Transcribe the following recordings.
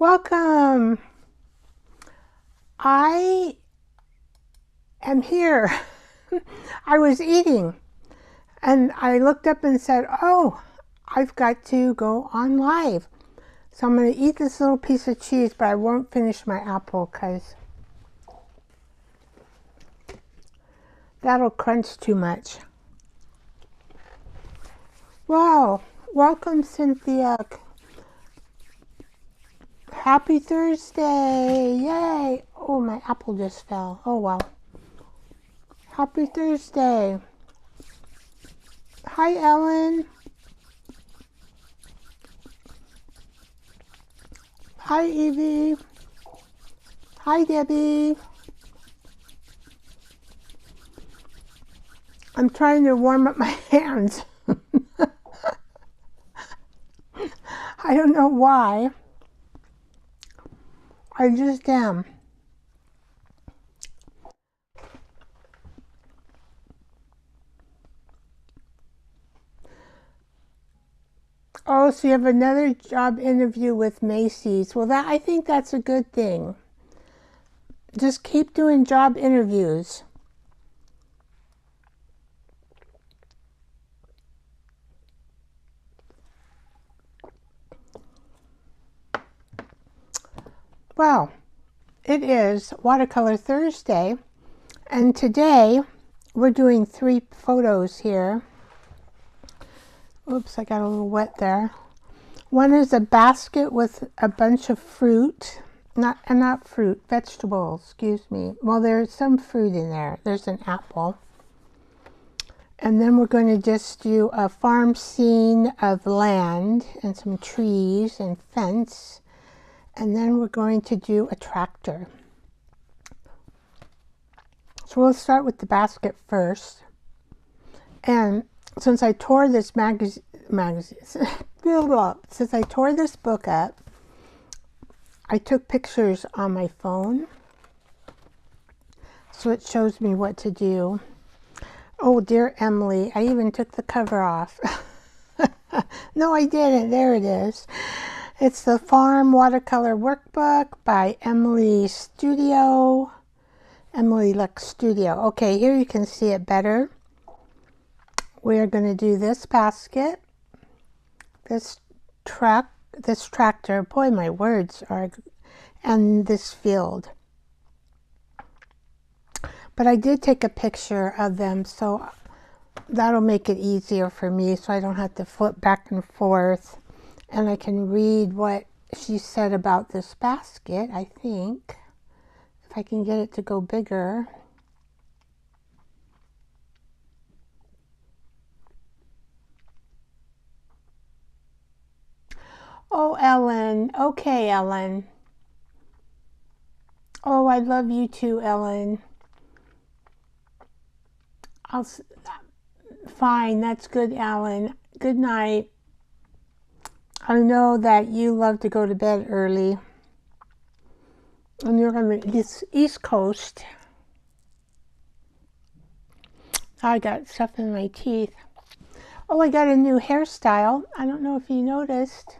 Welcome. I am here. I was eating and I looked up and said, oh, I've got to go on live. So I'm going to eat this little piece of cheese, but I won't finish my apple because that'll crunch too much. Wow. Welcome, Cynthia. Happy Thursday. Yay. Oh, my apple just fell. Oh, well. Happy Thursday. Hi, Ellen. Hi, Evie. Hi, Debbie. I'm trying to warm up my hands. I don't know why. I just am. Oh, so you have another job interview with Macy's. Well, I think that's a good thing. Just keep doing job interviews. Well, it is Watercolor Thursday, and today we're doing 3 photos here. Oops, I got a little wet there. One is a basket with a bunch of fruit. Not fruit, vegetables, excuse me. Well, there's some fruit in there. There's an apple. And then we're going to just do a farm scene of land and some trees and fence. And then we're going to do a tractor. So we'll start with the basket first. And since I tore this since I tore this book up, I took pictures on my phone. So it shows me what to do. Oh, dear Emily, I even took the cover off. No, I didn't. There it is. It's the Farm Watercolor Workbook by Emily Studio. Emily Lex Studio. Okay, here you can see it better. We are going to do this basket, this truck, this tractor. Boy, my words are, and this field. But I did take a picture of them, so that'll make it easier for me so I don't have to flip back and forth. And I can read what she said about this basket, I think. If I can get it to go bigger. Oh, Ellen. Okay, Ellen. Oh, I love you too, Ellen. Fine, that's good, Ellen. Good night. I know that you love to go to bed early. And you're on the East Coast. I got stuff in my teeth. Oh, I got a new hairstyle. I don't know if you noticed.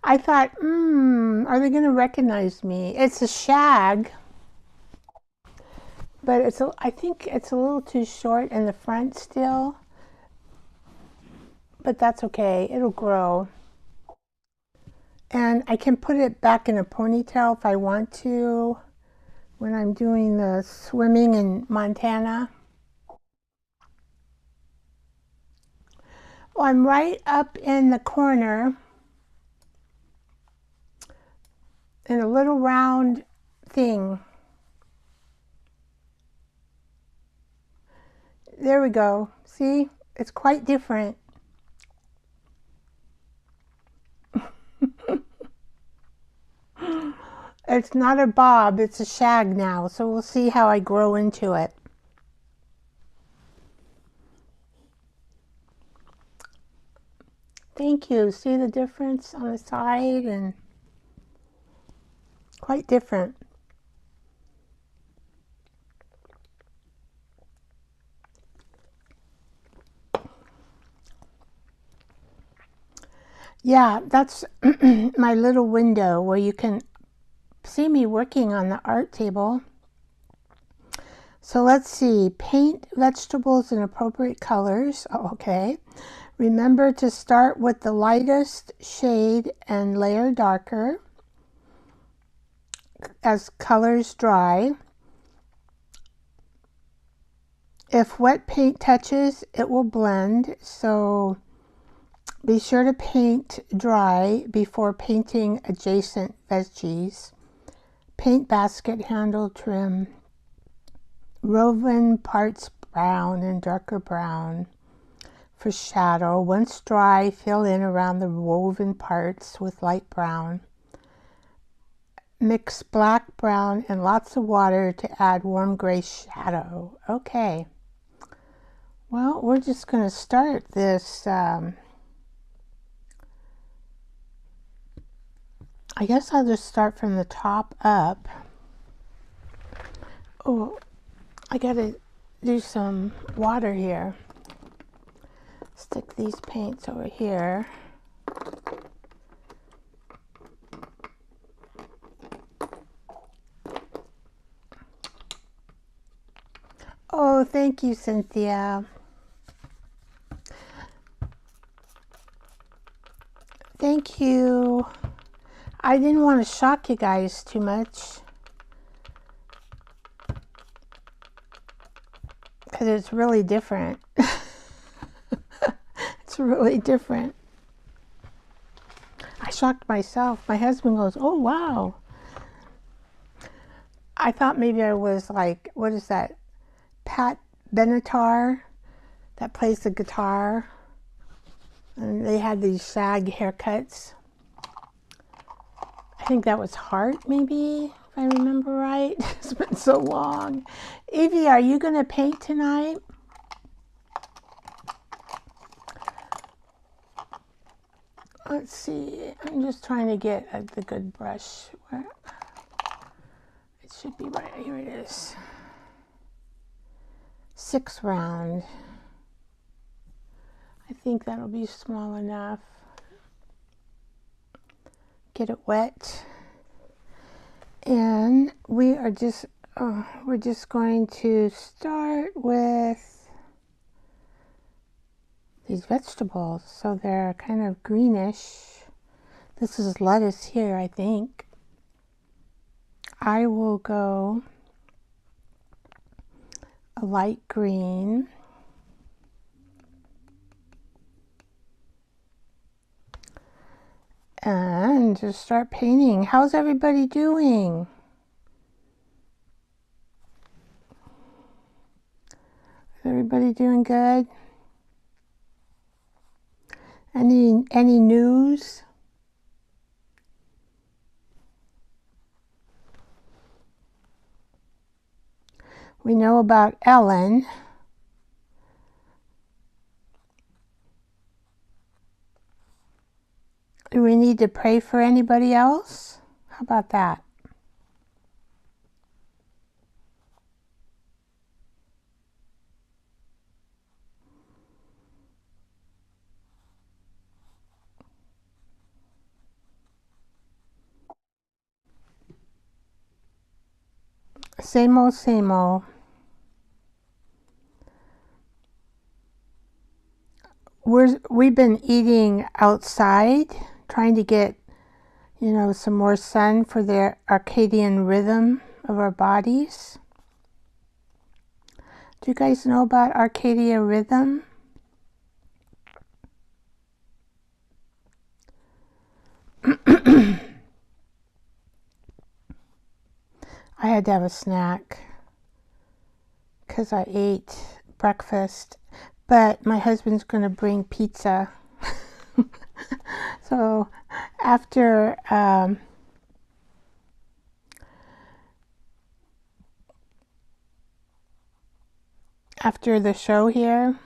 I thought, are they going to recognize me? It's a shag. But I think it's a little too short in the front still. But that's okay. It'll grow. And I can put it back in a ponytail if I want to when I'm doing the swimming in Montana. Oh, I'm right up in the corner in a little round thing. There we go. See? It's quite different. It's not a bob, it's a shag now, so we'll see how I grow into it. Thank you. See the difference on the side? And quite different. Yeah, that's my little window where you can see me working on the art table. So let's see, paint vegetables in appropriate colors. Oh, okay. Remember to start with the lightest shade and layer darker as colors dry. If wet paint touches, it will blend, so be sure to paint dry before painting adjacent veggies. Paint basket handle trim. Woven parts brown and darker brown. For shadow, once dry, fill in around the woven parts with light brown. Mix black, brown, and lots of water to add warm gray shadow. Okay. Well, we're just going to start this. I guess I'll just start from the top up. Oh, I got to do some water here. Stick these paints over here. Oh, thank you, Cynthia. Thank you. I didn't want to shock you guys too much, because it's really different. It's really different. I shocked myself. My husband goes, oh, wow. I thought maybe I was like, what is that? Pat Benatar that plays the guitar. And they had these shag haircuts. I think that was Hart, maybe, if I remember right. It's been so long. Evie, are you going to paint tonight? Let's see. I'm just trying to get the good brush. Where it should be right here. It is. 6 round. I think that'll be small enough. Get it wet. And we are just, we're just going to start with these vegetables. So they're kind of greenish. This is lettuce here, I think. I will go a light green. And just start painting. How's everybody doing? Is everybody doing good? Any news? We know about Ellen. Do we need to pray for anybody else? How about that? Same old, same old. We've been eating outside, trying to get, you know, some more sun for the circadian rhythm of our bodies. Do you guys know about circadian rhythm? I had to have a snack because I ate breakfast, but my husband's going to bring pizza. So after the show here,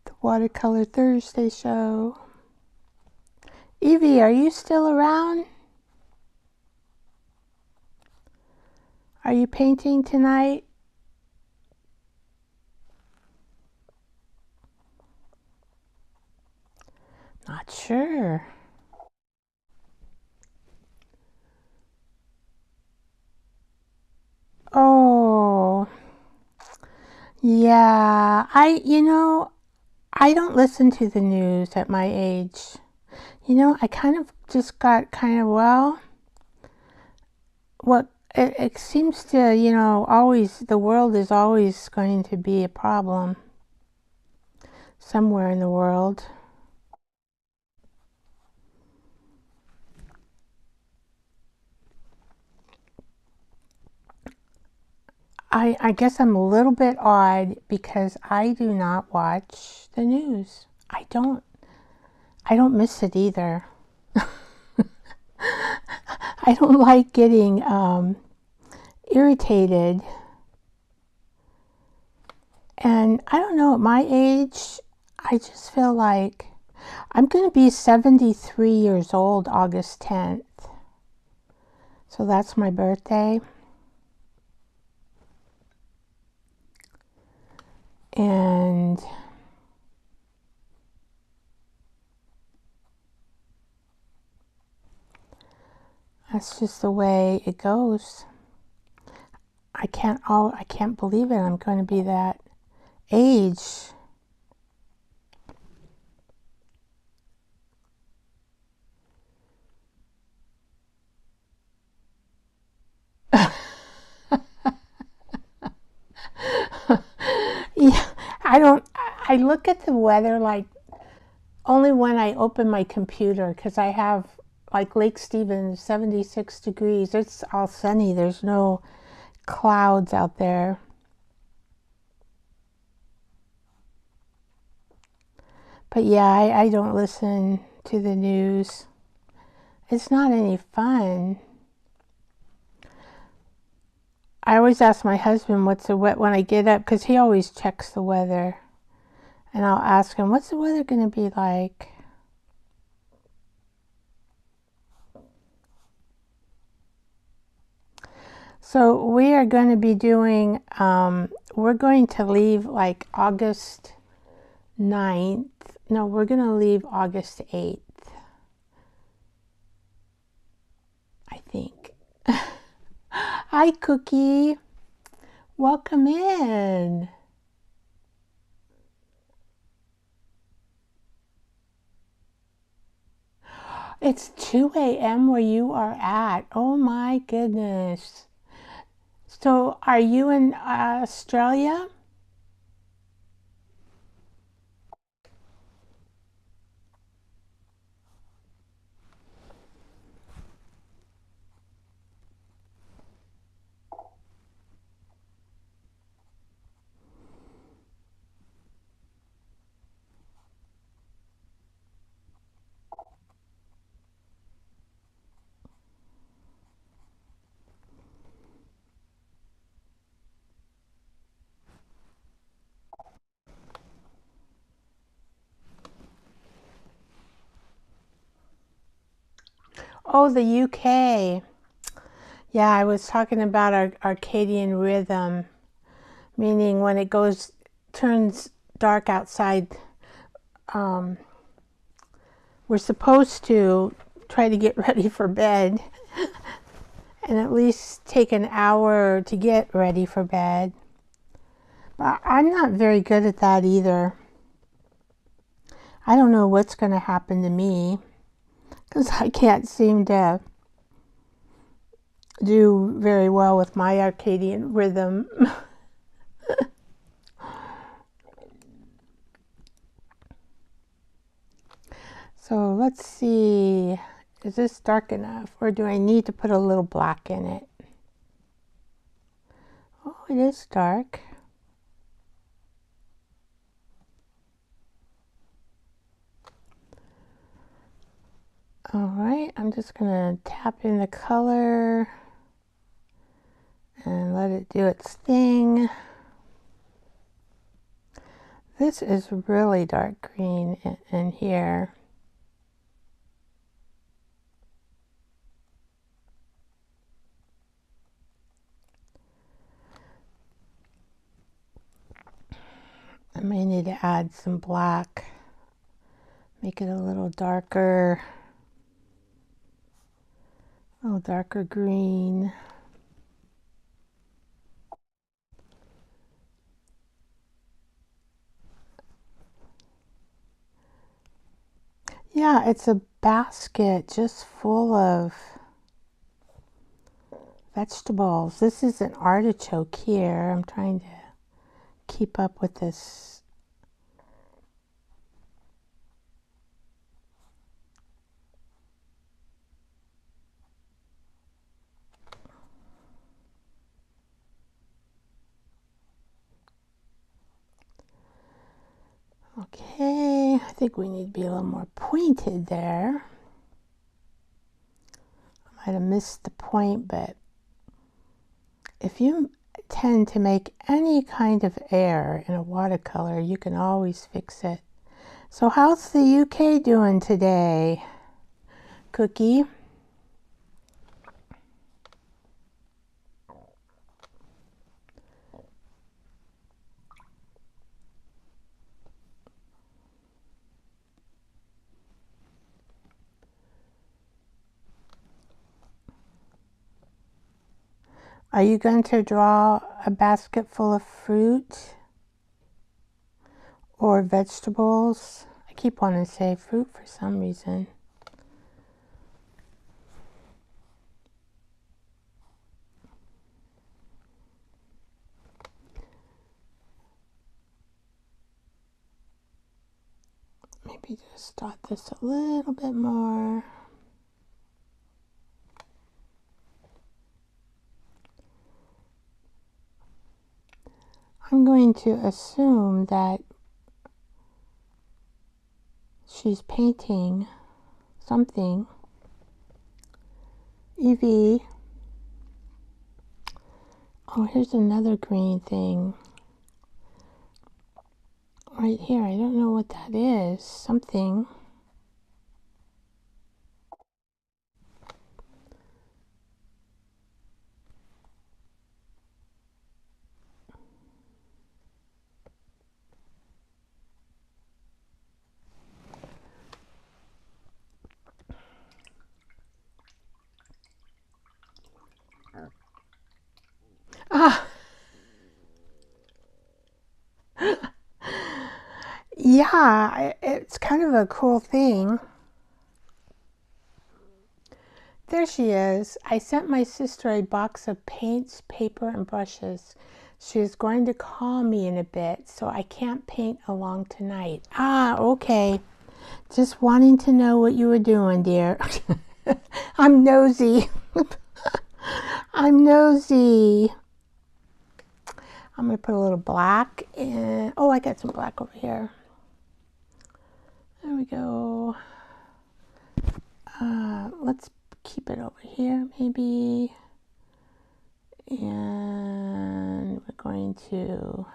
the Watercolor Thursday show. Evie, are you still around? Are you painting tonight? Not sure. Oh, yeah. I don't listen to the news at my age. I kind of just got well, it seems to, always, the world is always going to be a problem somewhere in the world. I guess I'm a little bit odd because I do not watch the news. I don't miss it either. I don't like getting irritated. And I don't know, at my age, I just feel like I'm going to be 73 years old August 10th. So that's my birthday. And that's just the way it goes. I can't believe it. I'm going to be that age. Yeah, I look at the weather like only when I open my computer, because I have like Lake Stevens, 76 degrees. It's all sunny. There's no clouds out there. But yeah, I don't listen to the news. It's not any fun. I always ask my husband what's the weather when I get up, because he always checks the weather. And I'll ask him, what's the weather going to be like? So we are going to be doing, we're going to leave like August 9th. No, we're going to leave August 8th, I think. Hi, Cookie. Welcome in. It's 2 a.m. where you are at. Oh my goodness. So are you in Australia? Oh, the UK. Yeah, I was talking about our Arcadian rhythm, meaning when it turns dark outside, we're supposed to try to get ready for bed and at least take an hour to get ready for bed. But I'm not very good at that either. I don't know what's going to happen to me because I can't seem to do very well with my Arcadian rhythm. So let's see, is this dark enough or do I need to put a little black in it? Oh, it is dark. All right, I'm just gonna tap in the color and let it do its thing. This is really dark green in here. I may need to add some black. Make it a little darker green. Yeah, it's a basket just full of vegetables. This is an artichoke here. I'm trying to keep up with this. Okay, I think we need to be a little more pointed there. I might have missed the point, but if you tend to make any kind of error in a watercolor, you can always fix it. So how's the UK doing today, Cookie? Are you going to draw a basket full of fruit or vegetables? I keep wanting to say fruit for some reason. Maybe just dot this a little bit more. I'm going to assume that she's painting something. Evie. Oh, here's another green thing. Right here. I don't know what that is. Something. Ah! Yeah, it's kind of a cool thing. There she is. I sent my sister a box of paints, paper, and brushes. She is going to call me in a bit, so I can't paint along tonight. Ah, okay. Just wanting to know what you were doing, dear. I'm nosy. I'm nosy. I'm going to put a little black in. Oh, I got some black over here. There we go. Let's keep it over here, maybe. And we're going to,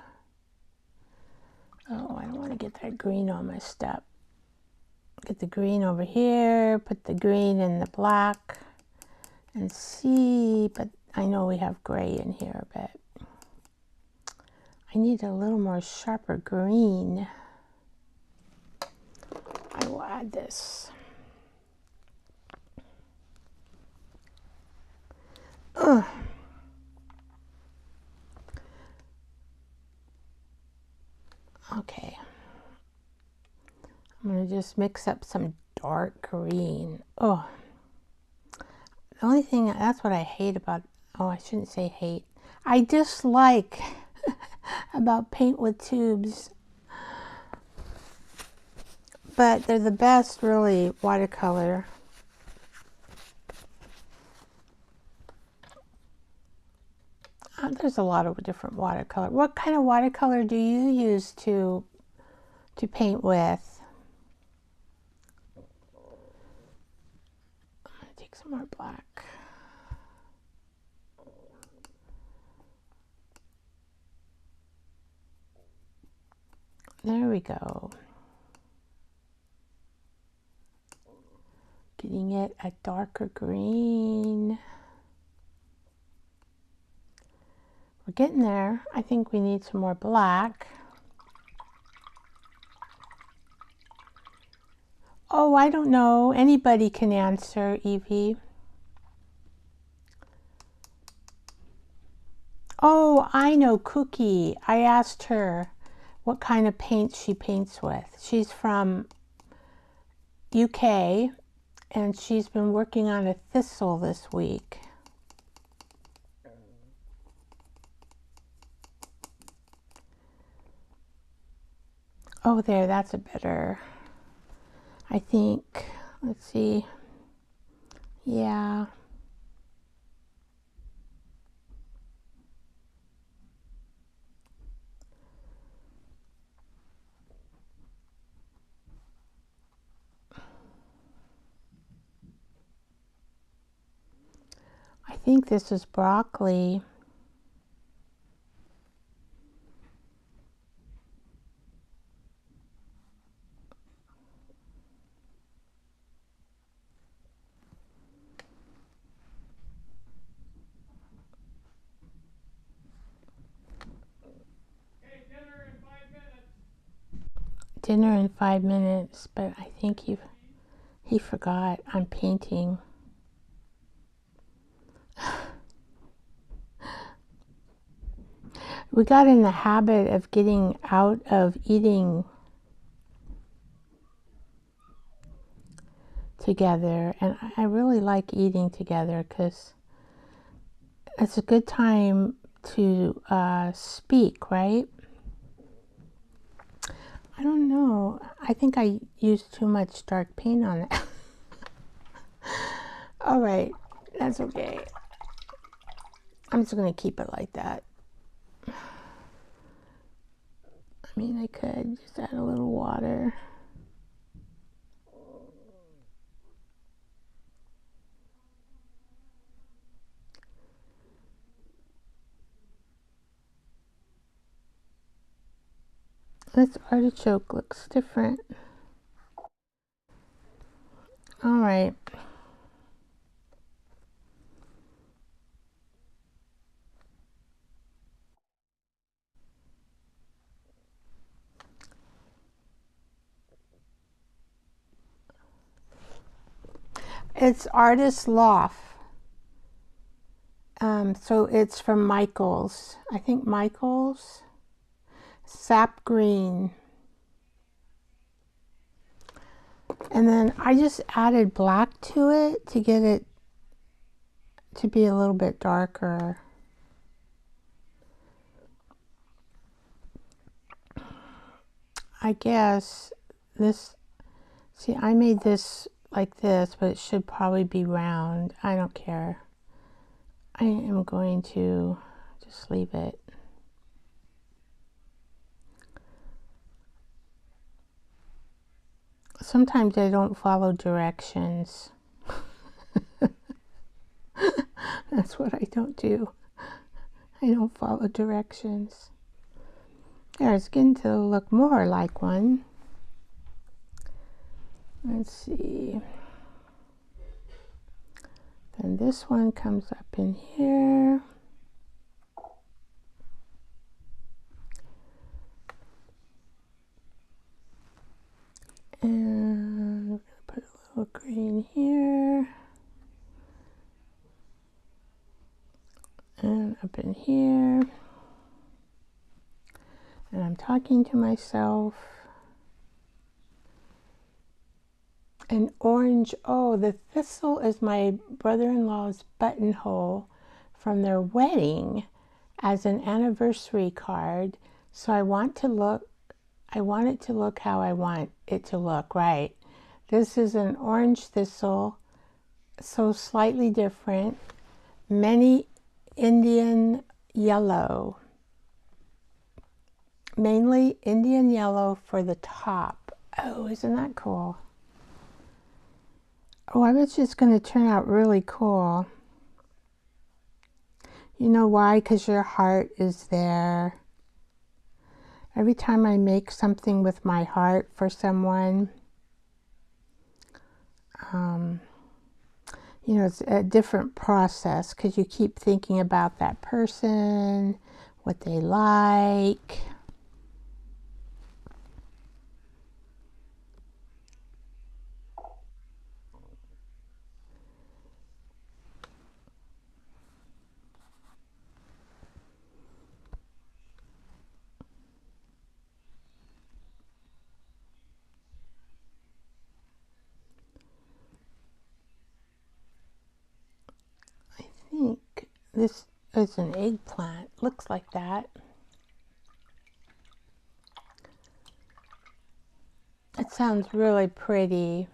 oh, I don't want to get that green on my step. Get the green over here, put the green in the black, and see, but I know we have gray in here, but I need a little more sharper green. I will add this. Ugh. Okay. I'm going to just mix up some dark green. Oh. The only thing, that's what I hate about, oh, I shouldn't say hate. I dislike about paint with tubes. But they're the best, really, watercolor. There's a lot of different watercolor. What kind of watercolor do you use to paint with? I'm going to take some more black. There we go. Getting it a darker green. We're getting there. I think we need some more black. Oh, I don't know. Anybody can answer, Evie. Oh, I know Cookie. I asked her what kind of paint she paints with. She's from UK and she's been working on a thistle this week. Oh, there, that's a better, I think. Let's see. Yeah. I think this is broccoli. Dinner in 5 minutes, but I think he forgot I'm painting. We got in the habit of getting out of eating together, and I really like eating together because it's a good time to speak, right? I don't know. I think I used too much dark paint on it. All right, that's okay. I'm just going to keep it like that. I mean, I could just add a little water. This artichoke looks different. All right. It's Artist Loft. So it's from Michaels. I think Michaels. Sap green. And then I just added black to it to get it to be a little bit darker. I guess this, see, I made this like this, but it should probably be round. I don't care. I am going to just leave it. Sometimes I don't follow directions. That's what I don't do. I don't follow directions. There, it's getting to look more like one. Let's see. Then this one comes up in here. And we're going to put a little green here. And up in here. And I'm talking to myself. An orange, oh, the thistle is my brother-in-law's buttonhole from their wedding as an anniversary card. So I want it to look how I want it to look, right? This is an orange thistle, so slightly different. Many Indian yellow. Mainly Indian yellow for the top. Oh, isn't that cool? Oh, I bet you it's going to turn out really cool. You know why? Because your heart is there. Every time I make something with my heart for someone, you know, it's a different process because you keep thinking about that person, what they like. This is an eggplant. Looks like that. It sounds really pretty.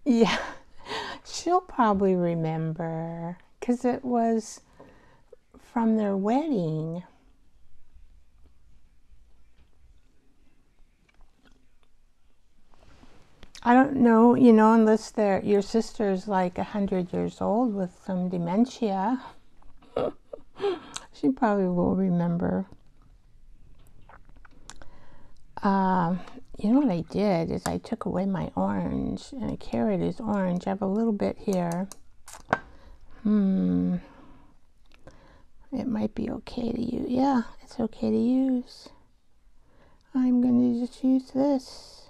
Yeah, she'll probably remember because it was from their wedding. I don't know, you know, unless your sister's like 100 years old with some dementia. She probably will remember. You know what I did is I took away my orange, and a carrot is orange. I have a little bit here. It might be okay to use. Yeah, it's okay to use. I'm going to just use this.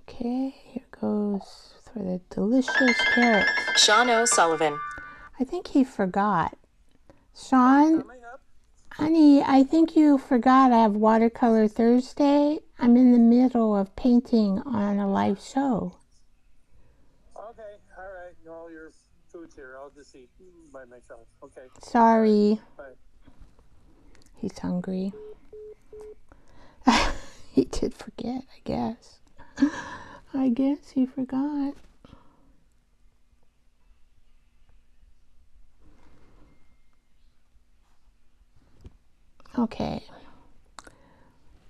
Okay, here goes for the delicious carrots. Sean O'Sullivan. I think he forgot. Sean, honey, I think you forgot I have Watercolor Thursday. I'm in the middle of painting on a live show. Okay, all right. No, your food's here. I'll just eat by myself. Okay. Sorry. Bye. He's hungry. He did forget, I guess. I guess he forgot. Okay.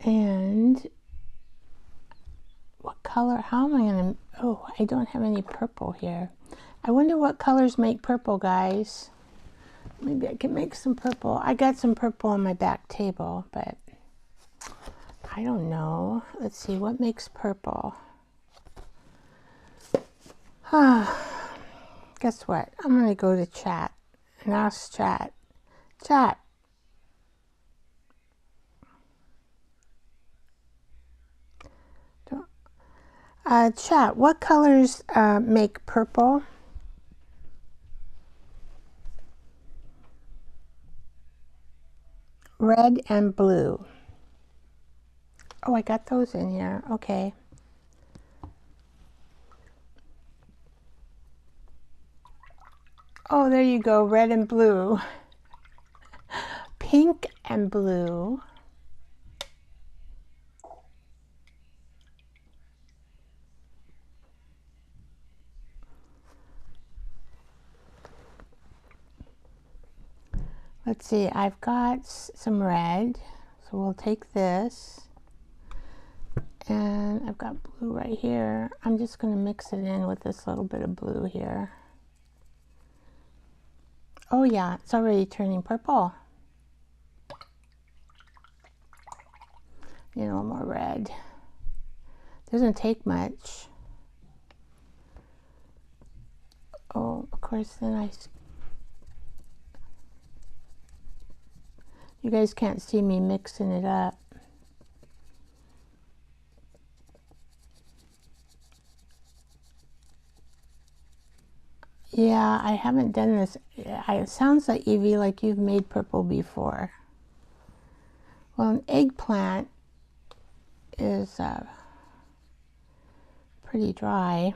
And what color? How am I going to... Oh, I don't have any purple here. I wonder what colors make purple, guys. Maybe I can make some purple. I got some purple on my back table, but I don't know. Let's see, what makes purple? Guess what? I'm going to go to chat and ask chat. Chat. Chat, what colors make purple? Red and blue. Oh, I got those in here. Okay. Oh, there you go. Red and blue. Pink and blue. Let's see, I've got some red, so we'll take this. And I've got blue right here. I'm just going to mix it in with this little bit of blue here. Oh yeah, it's already turning purple. You know, more red. Doesn't take much. Oh, of course, then you guys can't see me mixing it up. Yeah, I haven't done this. It sounds like, Evie, like you've made purple before. Well, an eggplant is pretty dry.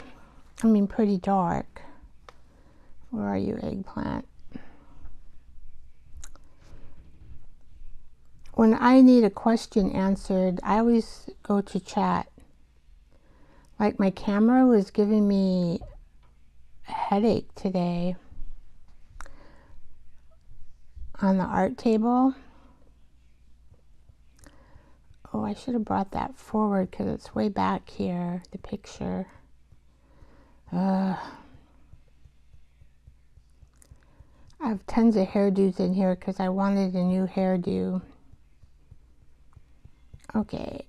I mean, pretty dark. Where are you, eggplant? When I need a question answered, I always go to chat. Like my camera was giving me a headache today on the art table. Oh, I should have brought that forward because it's way back here, the picture. I have tons of hairdos in here because I wanted a new hairdo. Okay.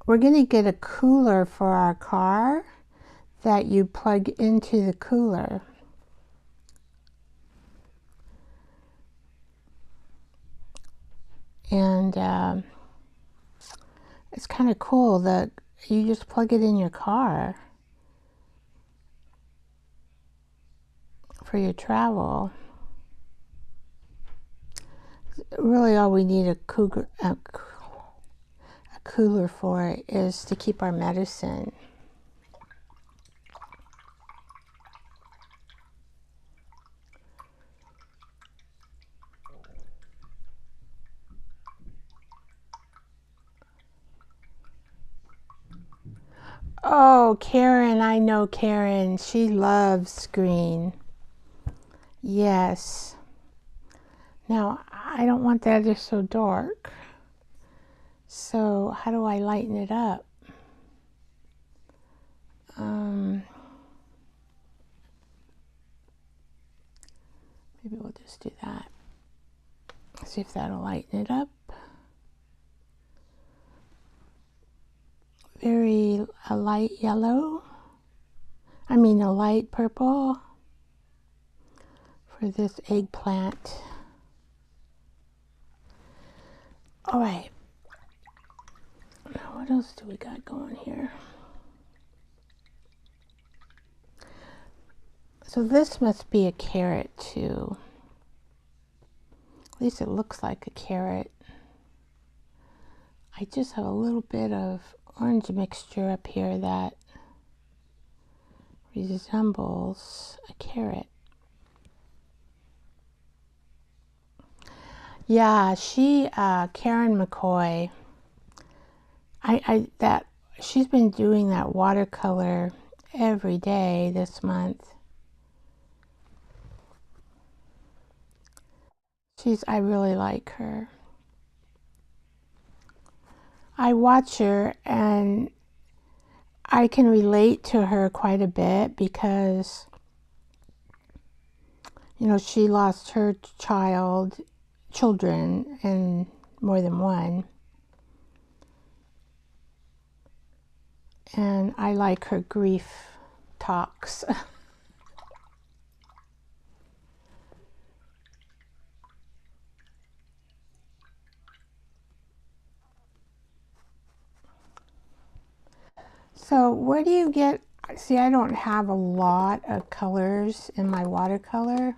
We're going to get a cooler for our car that you plug into the cooler. And It's kind of cool that you just plug it in your car for your travel. Really all we need a cooler for is to keep our medicine. Oh, Karen, I know Karen. She loves green. Yes. Now, I don't want that just so dark. So, how do I lighten it up? Maybe we'll just do that. See if that'll lighten it up. Very a light yellow. I mean a light purple for this eggplant. All right. Now what else do we got going here? So this must be a carrot too. At least it looks like a carrot. I just have a little bit of orange mixture up here that resembles a carrot. Yeah, Karen McCoy, she's been doing that watercolor every day this month. I really like her. I watch her and I can relate to her quite a bit because, you know, she lost her children, and more than one. And I like her grief talks. So where do you get, see, I don't have a lot of colors in my watercolor.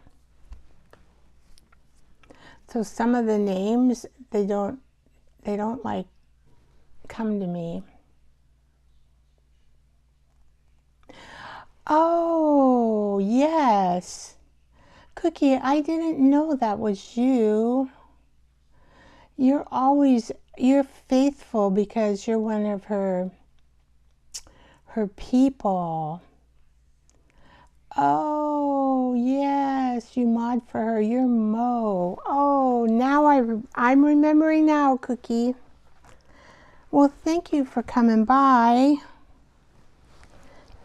So some of the names, they don't like come to me. Oh, yes. Cookie, I didn't know that was you. You're faithful because you're one of her people. Oh, yes, you mod for her. You're Mo. Oh, now I'm remembering now, Cookie. Well, thank you for coming by.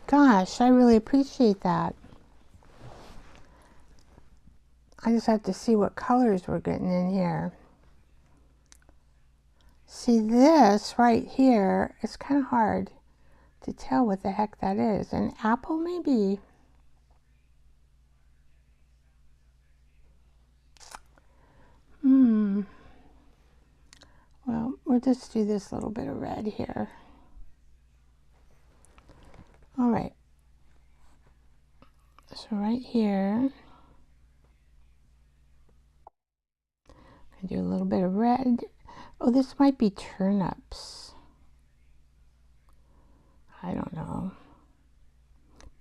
Gosh, I really appreciate that. I just have to see what colors we're getting in here. See, this right here, it's kind of hard to tell what the heck that is. An apple, maybe? Well, we'll just do this little bit of red here. All right. So right here, I do a little bit of red. Oh, this might be turnips. I don't know.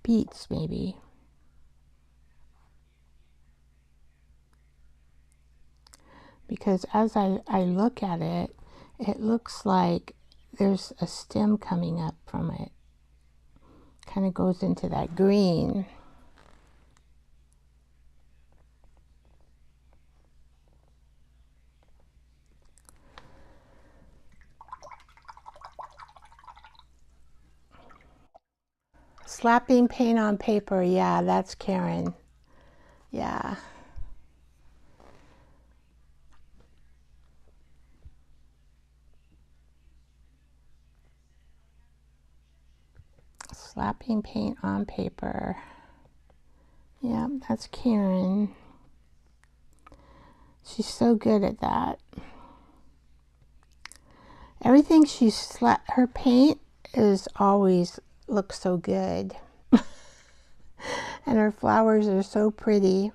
Beets, maybe. Because as I look at it, it looks like there's a stem coming up from it. Kind of goes into that green. Slapping paint on paper, yeah, that's Karen. Yeah. Slapping paint on paper. Yeah, that's Karen. She's so good at that. Everything her paint is always looks so good. And her flowers are so pretty.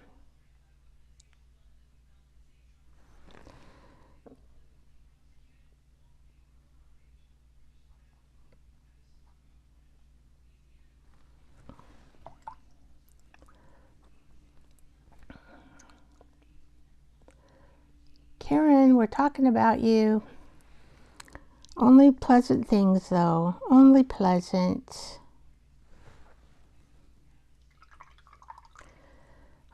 Karen, we're talking about you. Only pleasant things, though. Only pleasant.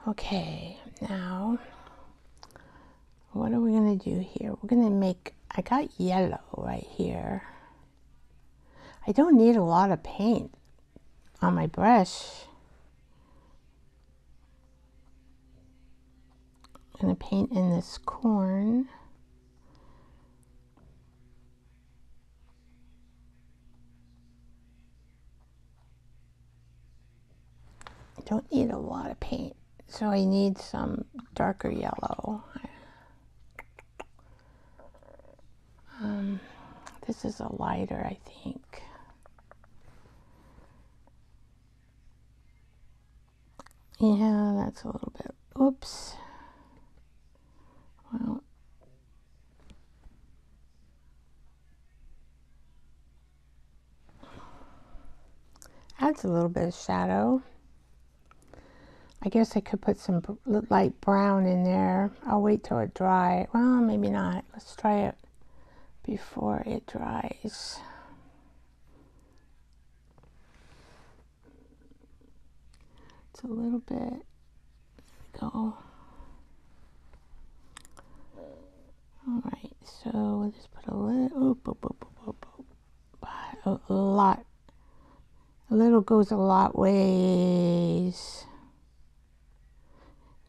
Okay, now, what are we going to do here? We're going to make, I got yellow right here. I don't need a lot of paint on my brush. I'm going to paint in this corn. I don't need a lot of paint, so I need some darker yellow. This is a lighter, I think. Yeah, that's a little bit, oops. Well, adds a little bit of shadow. I guess I could put some light brown in there. I'll wait till it dries. Well, maybe not. Let's try it before it dries. It's a little bit. There we go. All right, so we'll just put a little. A lot. A little goes a lot ways.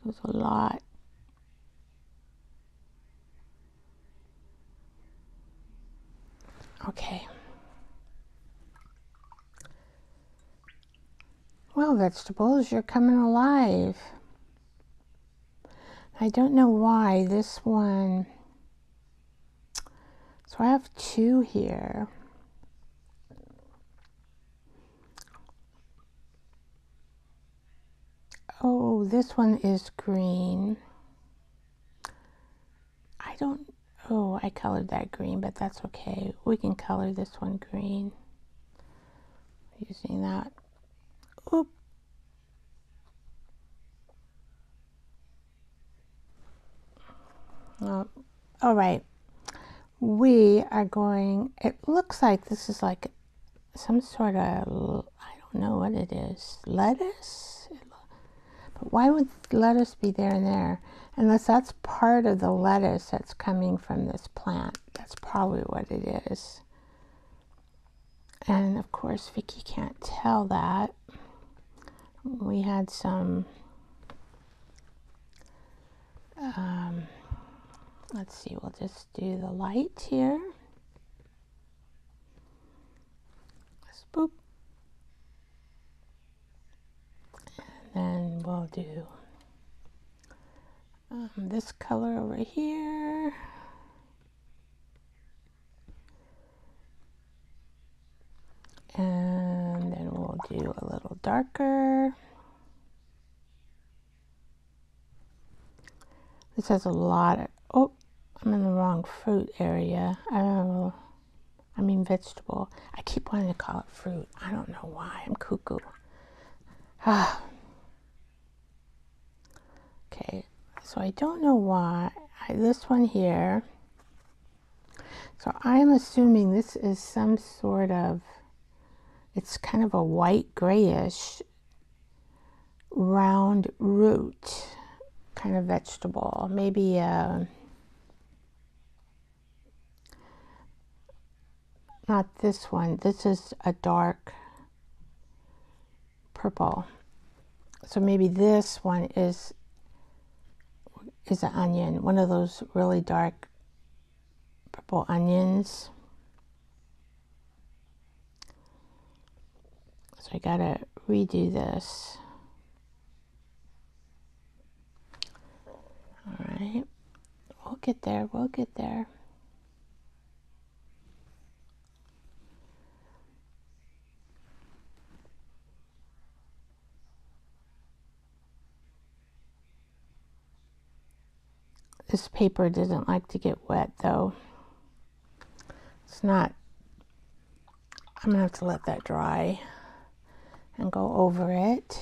Goes a lot. Okay. Well, vegetables, you're coming alive. I don't know why this one. So I have two here. Oh, this one is green. Oh, I colored that green, but that's okay. We can color this one green using that. Oop. Oh, all right. We are going, it looks like this is like some sort of, I don't know what it is, lettuce? But why would lettuce be there and there? Unless that's part of the lettuce that's coming from this plant. That's probably what it is. And of course, Vicky can't tell that. We had some, let's see, we'll just do the light here. Boop. And then we'll do this color over here. And then we'll do a little darker. This has a lot of, oh, I'm in the wrong fruit area. Oh, I mean vegetable. I keep wanting to call it fruit. I don't know why. I'm cuckoo. Ah. Okay, so I don't know why. This one here. So I'm assuming this is some sort of, it's kind of a white grayish round root kind of vegetable. Maybe not this one. This is a dark purple. So maybe this one is an onion, one of those really dark purple onions. So I gotta redo this. All right, we'll get there, we'll get there. This paper doesn't like to get wet though. It's not, I'm gonna have to let that dry and go over it.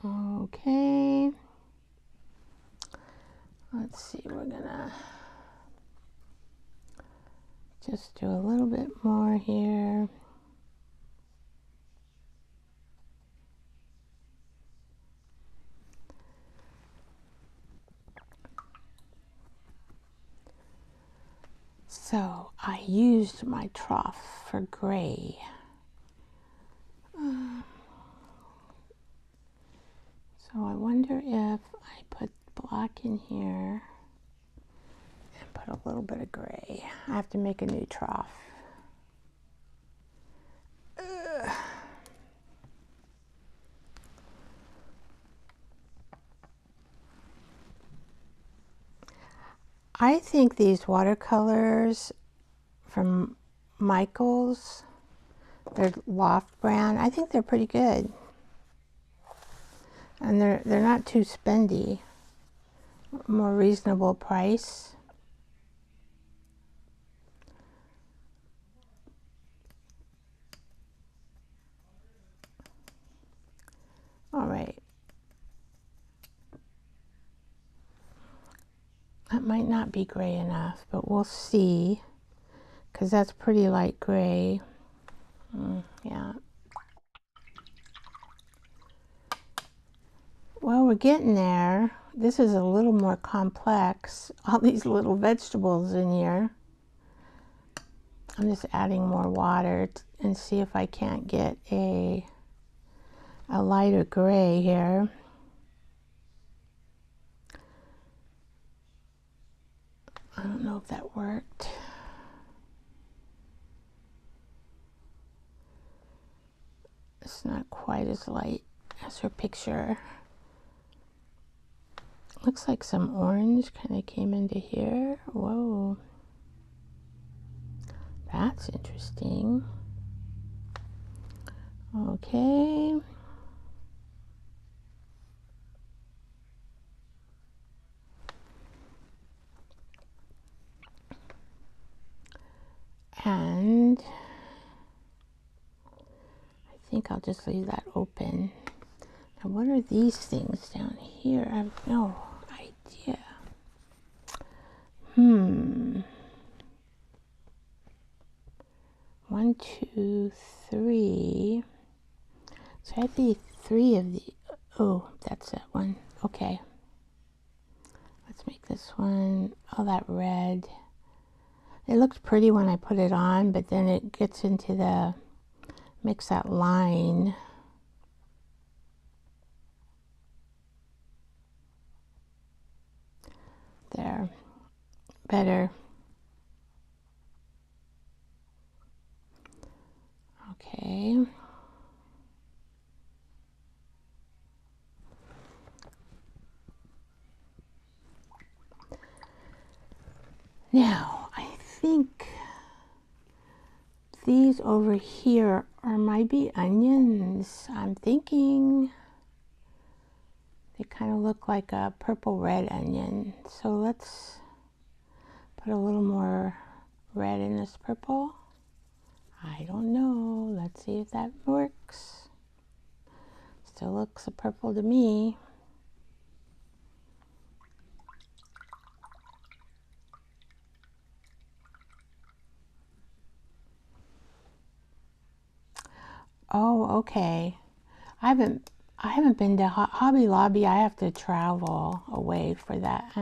Okay. Let's see, we're gonna just do a little bit more here. So I used my trough for gray. So I wonder if I put black in here and put a little bit of gray. I have to make a new trough. I think these watercolors from Michaels, their Loft brand, I think they're pretty good. And they're not too spendy. More reasonable price. All right. That might not be gray enough, but we'll see, because that's pretty light gray. Yeah. Well, we're getting there. This is a little more complex. All these little vegetables in here. I'm just adding more water and see if I can't get a lighter gray here. I don't know if that worked. It's not quite as light as her picture. Looks like some orange kind of came into here. Whoa. That's interesting. Okay. And I think I'll just leave that open. Now, what are these things down here? I have no idea. 1, 2, 3. So I have the 3 of the, oh, that's that one. Okay. Let's make this one, oh, that red. It looks pretty when I put it on, but then it gets into the, makes that line. There, better. Okay. Now, I think these over here are might be onions. I'm thinking they kind of look like a purple red onion. So let's put a little more red in this purple. I don't know. Let's see if that works. Still looks a purple to me. Oh, okay. I haven't been to Hobby Lobby. I have to travel away for that.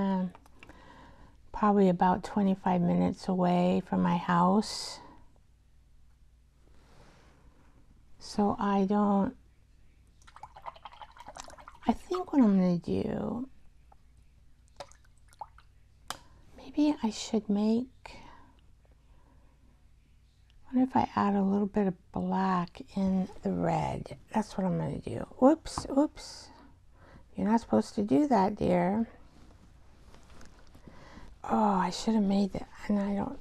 Probably about 25 minutes away from my house. So I think what I'm going to do, maybe I should make, I wonder if I add a little bit of black in the red. That's what I'm going to do. Whoops, oops. You're not supposed to do that, dear. Oh, I should have made that, and I don't,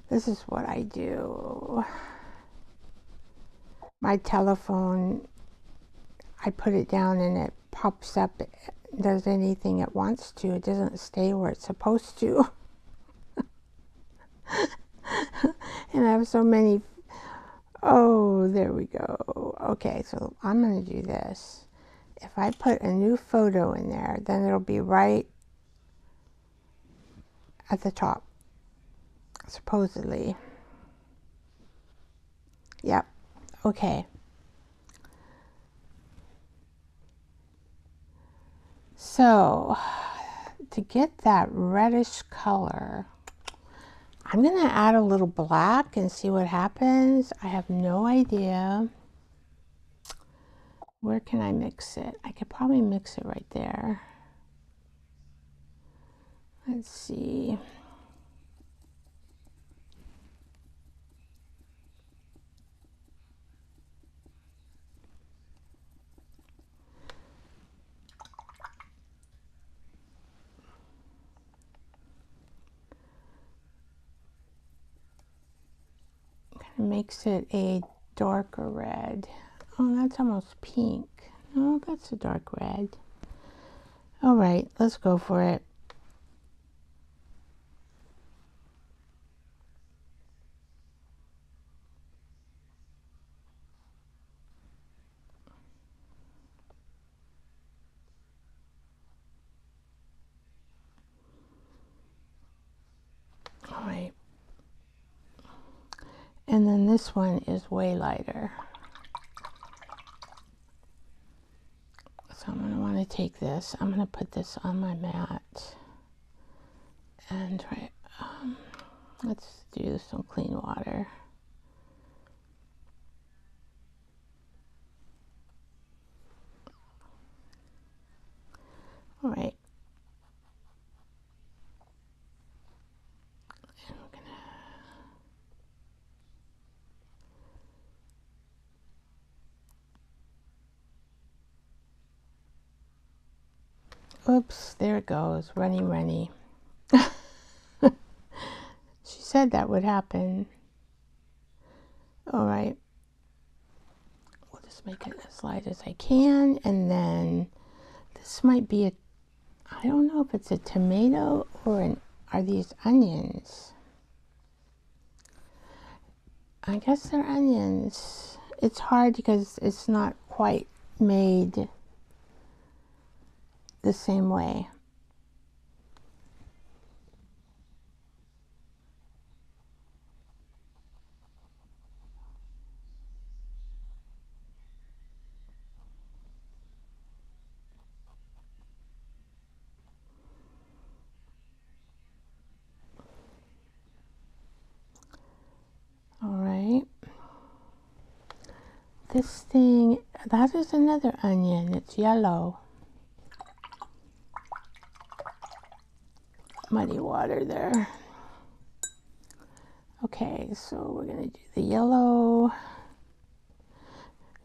this is what I do. My telephone, I put it down and it pops up, it does anything it wants to. It doesn't stay where it's supposed to. And I have so many. Oh, there we go. Okay, so I'm going to do this. If I put a new photo in there, then it'll be right at the top, supposedly. Yep. Okay. So, to get that reddish color, I'm going to add a little black and see what happens. I have no idea. Where can I mix it? I could probably mix it right there. Let's see. Makes it a darker red. Oh, that's almost pink. Oh, that's a dark red. All right, let's go for it. All right. And then this one is way lighter. So I'm going to want to take this. I'm going to put this on my mat. And try, let's do some clean water. All right. And we're going to... Oops, there it goes. Runny. She said that would happen. All right. We'll just make it as light as I can. And then this might be a... I don't know if it's a tomato or an... Are these onions? I guess they're onions. It's hard because it's not quite made the same way. All right. This thing, that is another onion. It's yellow. Muddy water there. Okay, so we're going to do the yellow.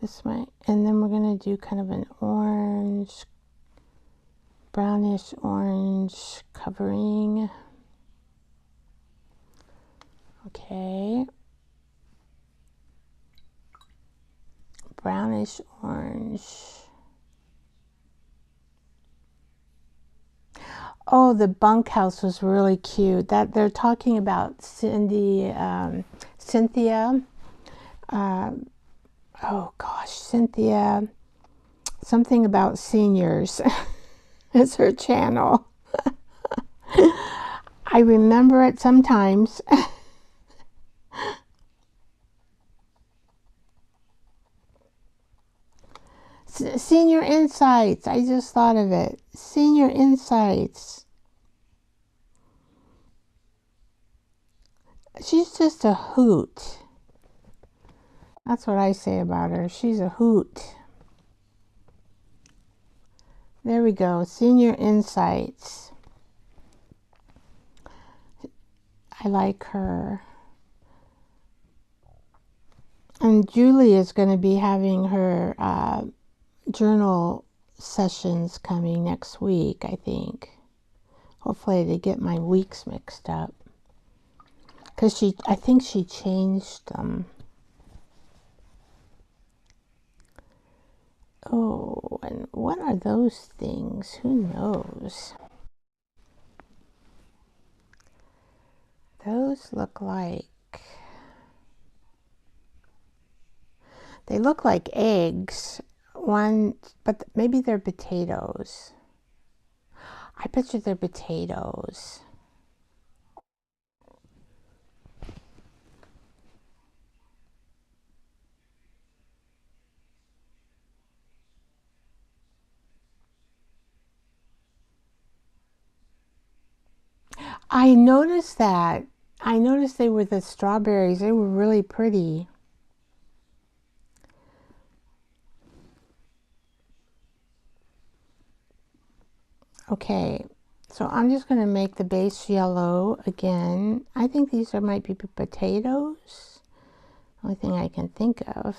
This might, and then we're going to do kind of an orange, brownish orange covering. Okay. Brownish orange. Oh, the bunkhouse was really cute. That they're talking about Cynthia. Oh gosh, Cynthia. Something about seniors. It's her channel. I remember it sometimes. Senior Insights. I just thought of it. Senior Insights. She's just a hoot. That's what I say about her. She's a hoot. There we go. Senior Insights. I like her. And Julie is going to be having her journal sessions coming next week, I think. Hopefully to get my weeks mixed up. Because I think she changed them. Oh, and what are those things? Who knows? Those look like, they look like eggs. One, but maybe they're potatoes. I bet you they're potatoes. I noticed that. I noticed they were the strawberries. They were really pretty. Okay, so I'm just going to make the base yellow again. I think these might be potatoes. Only thing I can think of.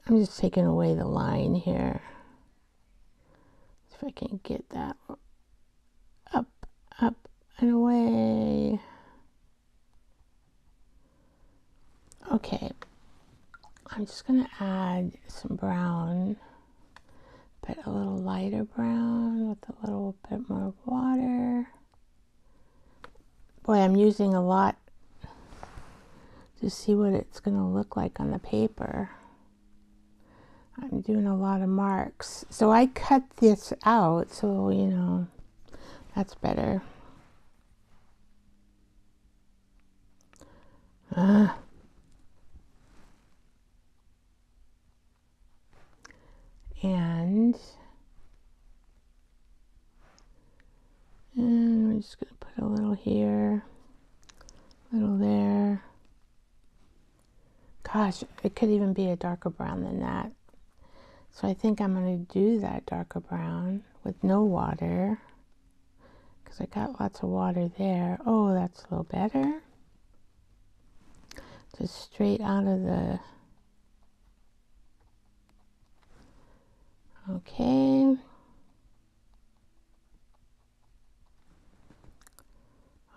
I'm just taking away the line here. If I can get that up, up, and away. Okay, I'm just going to add some brown, but a little lighter brown with a little bit more water. Boy, I'm using a lot to see what it's going to look like on the paper. I'm doing a lot of marks. So I cut this out, so you know, that's better. And we're just going to put a little here, a little there. Gosh, it could even be a darker brown than that. So I think I'm going to do that darker brown with no water, because I got lots of water there. Oh, that's a little better. Just straight out of the... Okay.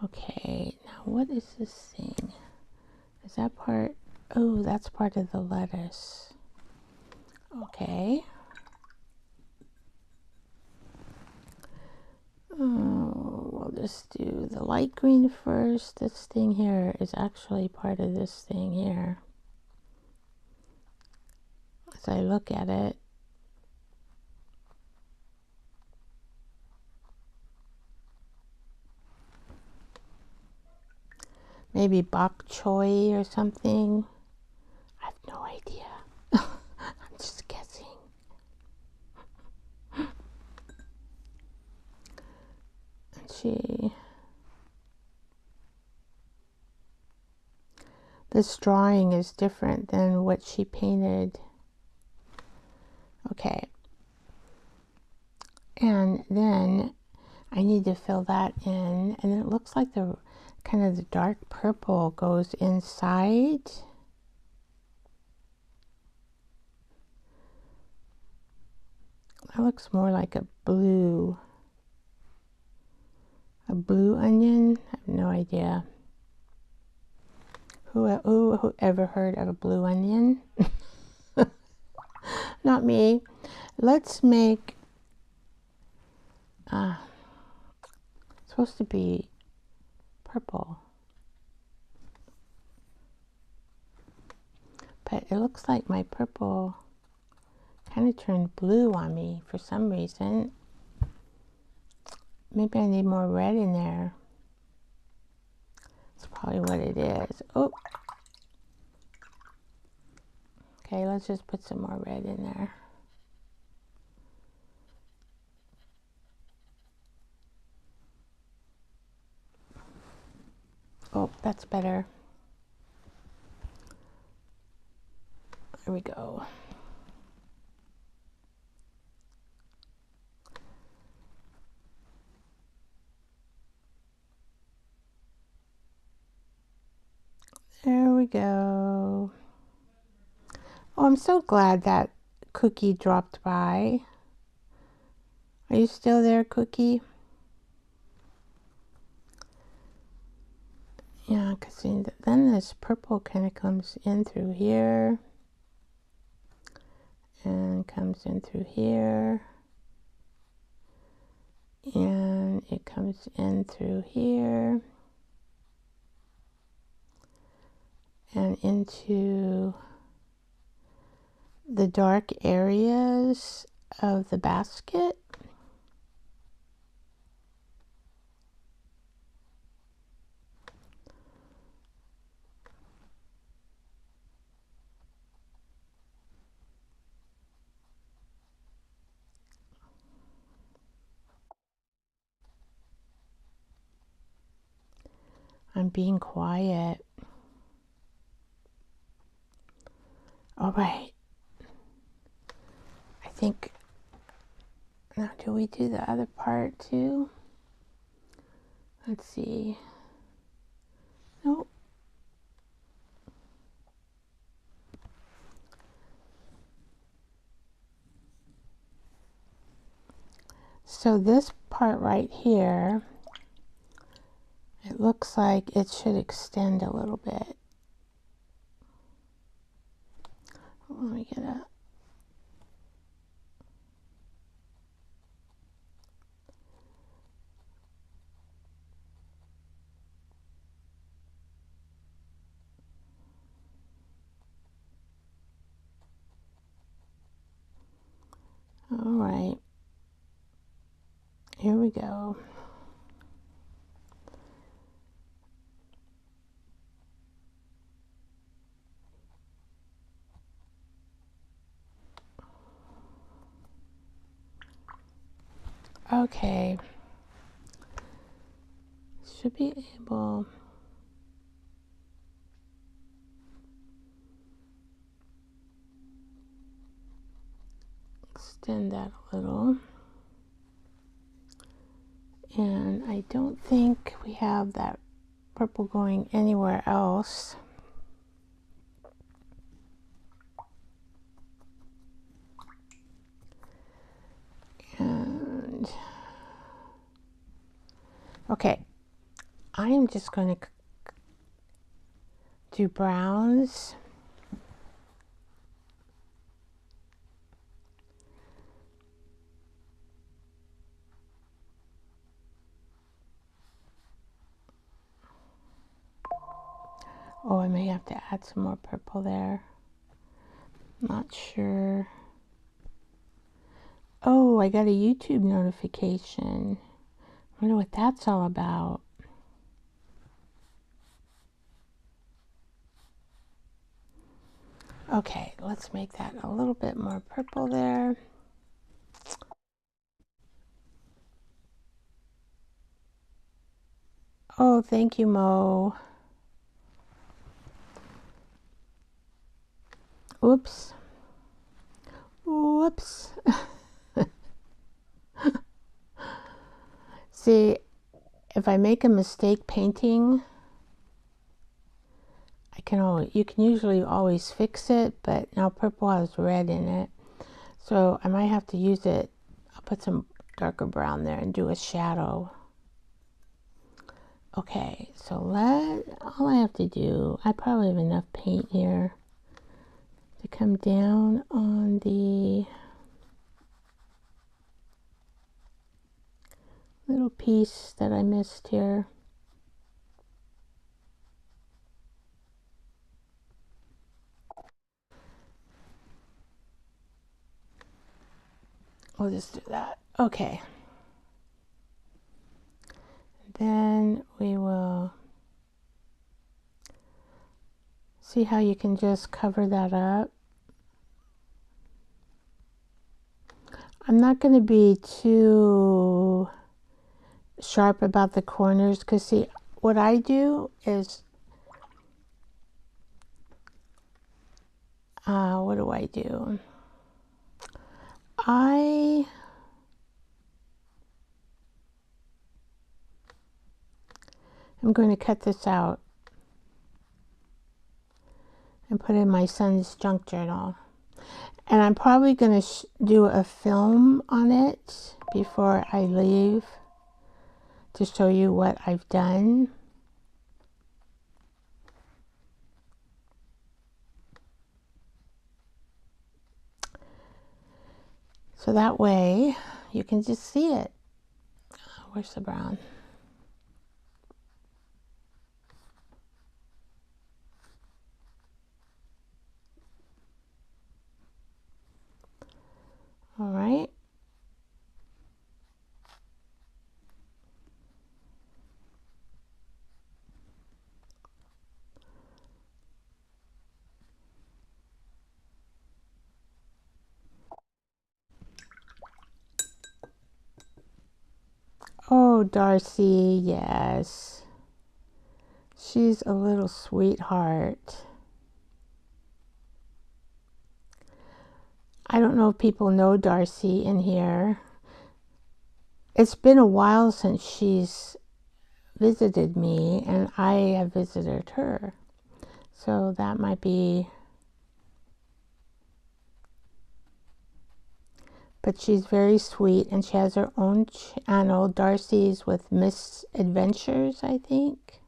Okay, now what is this thing? Is that part? Oh, that's part of the lettuce. Okay. Oh, we'll just do the light green first. This thing here is actually part of this thing here. As I look at it, maybe bok choy or something. I have no idea. I'm just guessing. And this drawing is different than what she painted. Okay. And then I need to fill that in, and it looks like the kind of the dark purple goes inside. That looks more like a blue onion. I have no idea. Who ever heard of a blue onion? Not me. Let's make it's supposed to be purple, but it looks like my purple kind of turned blue on me for some reason. Maybe I need more red in there. That's probably what it is. Oh, okay, let's just put some more red in there. Oh, that's better. There we go. I'm so glad that Cookie dropped by. Are you still there, Cookie? Yeah, because then this purple kind of comes in through here and comes in through here, and it comes in through here and into the dark areas of the basket. I'm being quiet. All right. I think, now do we do the other part too? Let's see. Nope. So this part right here, it looks like it should extend a little bit. Let me get a... All right. Here we go. Okay. Should be able... extend that a little. And I don't think we have that purple going anywhere else. And okay, I am just going to do browns. Oh, I may have to add some more purple there. Not sure. Oh, I got a YouTube notification. I wonder what that's all about. Okay, let's make that a little bit more purple there. Oh, thank you, Mo. Oops. Whoops. See, if I make a mistake painting, you can usually always fix it, but now purple has red in it. So I might have to use it. I'll put some darker brown there and do a shadow. Okay, so all I have to do, I probably have enough paint here to come down on the little piece that I missed here. We'll just do that. Okay. Then we will see how you can just cover that up. I'm not going to be too sharp about the corners, because see, what I do is what do I do? I'm going to cut this out and put it in my son's junk journal. And I'm probably going to do a film on it before I leave to show you what I've done. So that way you can just see it. Where's the brown? All right. Oh, Darcy, yes. She's a little sweetheart. I don't know if people know Darcy in here. It's been a while since she's visited me, and I have visited her. So that might be... But she's very sweet, and she has her own channel, Darcy's with Miss Adventures, I think.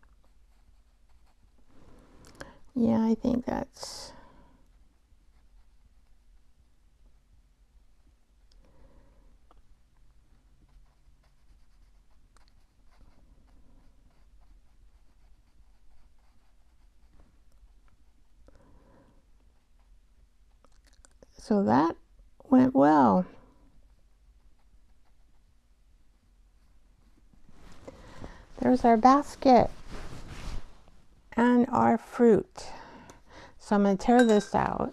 Yeah, I think that's... So that went well. There's our basket and our fruit. So I'm going to tear this out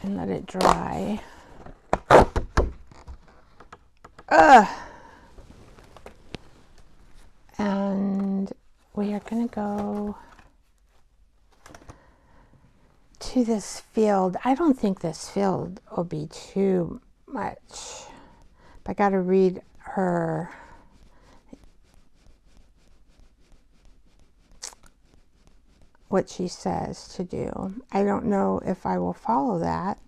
and let it dry. And we are going to go to this field. I don't think this field will be too much. But I got to read her what she says to do. I don't know if I will follow that,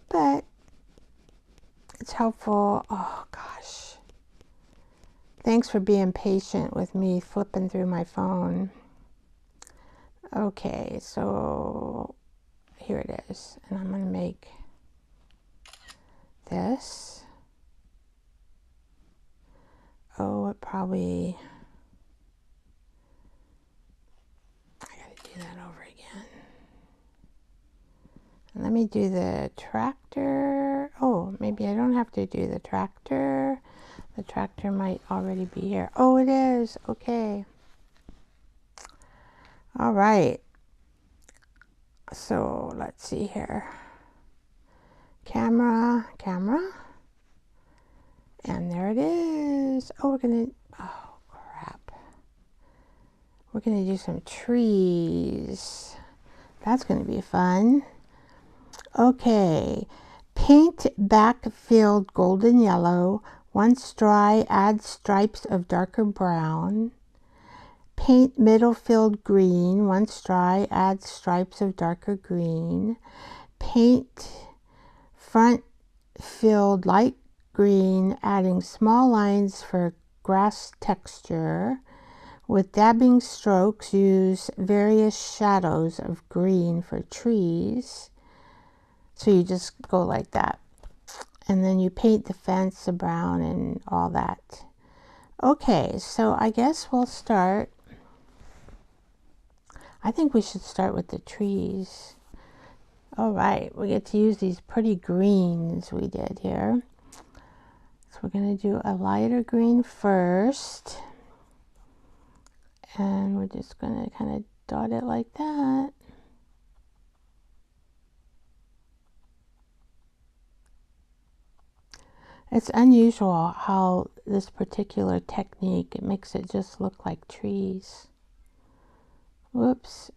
but it's helpful. Oh gosh. Thanks for being patient with me flipping through my phone. Okay, so here it is. And I'm going to make this. Oh, it probably... I got to do that over again. And let me do the tractor. Oh, maybe I don't have to do the tractor. The tractor might already be here. Oh, it is. Okay. All right. So let's see here. Camera. And there it is. Oh, we're going to... Oh, crap. We're going to do some trees. That's going to be fun. Okay. Paint backfield golden yellow. Once dry, add stripes of darker brown. Paint middle field green. Once dry, add stripes of darker green. Paint front field light green, adding small lines for grass texture. With dabbing strokes, use various shadows of green for trees. So you just go like that. And then you paint the fence a brown and all that. Okay, so I guess we'll start. I think we should start with the trees. All right, we get to use these pretty greens we did here. So we're going to do a lighter green first. And we're just going to kind of dot it like that. It's unusual how this particular technique, it makes it just look like trees. Whoops.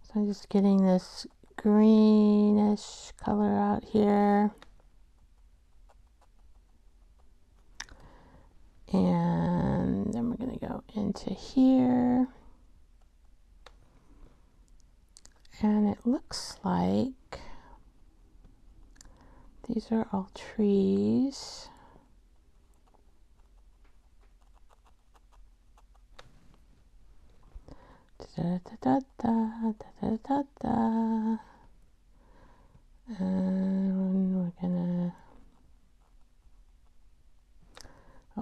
So I'm just getting this greenish color out here. And then we're going to go into here. And it looks like these are all trees. Da, da, da, da, da, da. And we're gonna,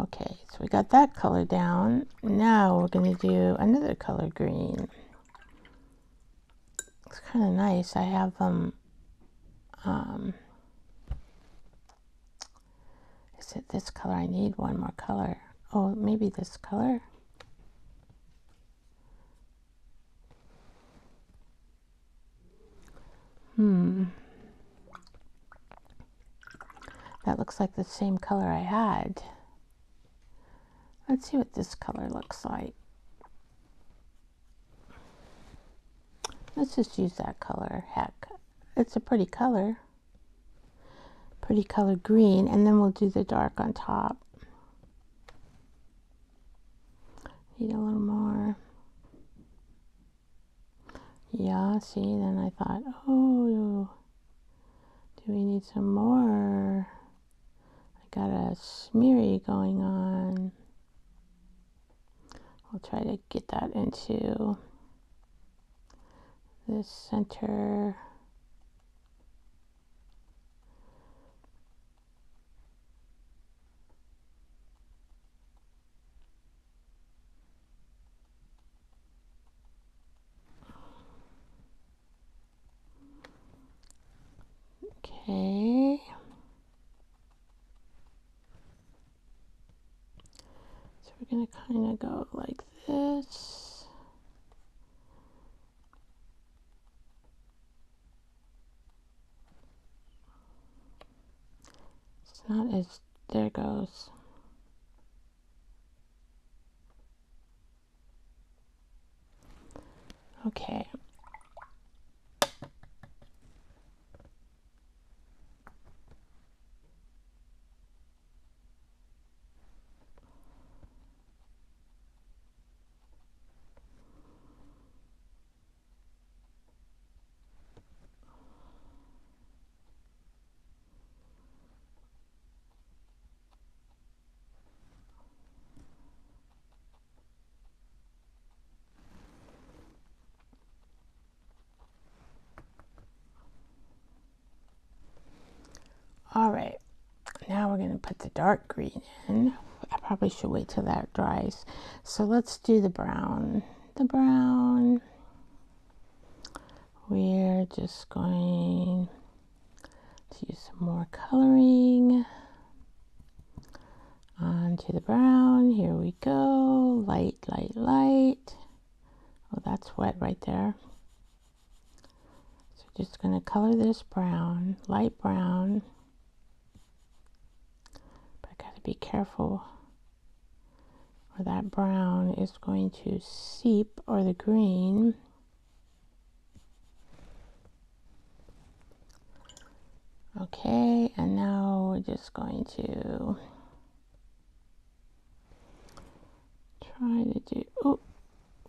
okay, so we got that color down. Now we're gonna do another color green. It's kind of nice. I have them, is it this color? I need one more color. Oh, maybe this color. That looks like the same color I had. Let's see what this color looks like. Let's just use that color. Heck, it's a pretty color. Pretty color green, and then we'll do the dark on top. Need a little more. Yeah, see, then I thought, oh, do we need some more? I got a smeary going on. I'll try to get that into this center. Okay. So we're going to kind of go like this. It's not as, there it goes. Okay. All right, now we're going to put the dark green in. I probably should wait till that dries. So let's do the brown. The brown. We're just going to use some more coloring onto the brown. Here we go. Light, light, light. Oh, that's wet right there. So just going to color this brown, light brown. Be careful, or that brown is going to seep, or the green. Okay, and now we're just going to try to do,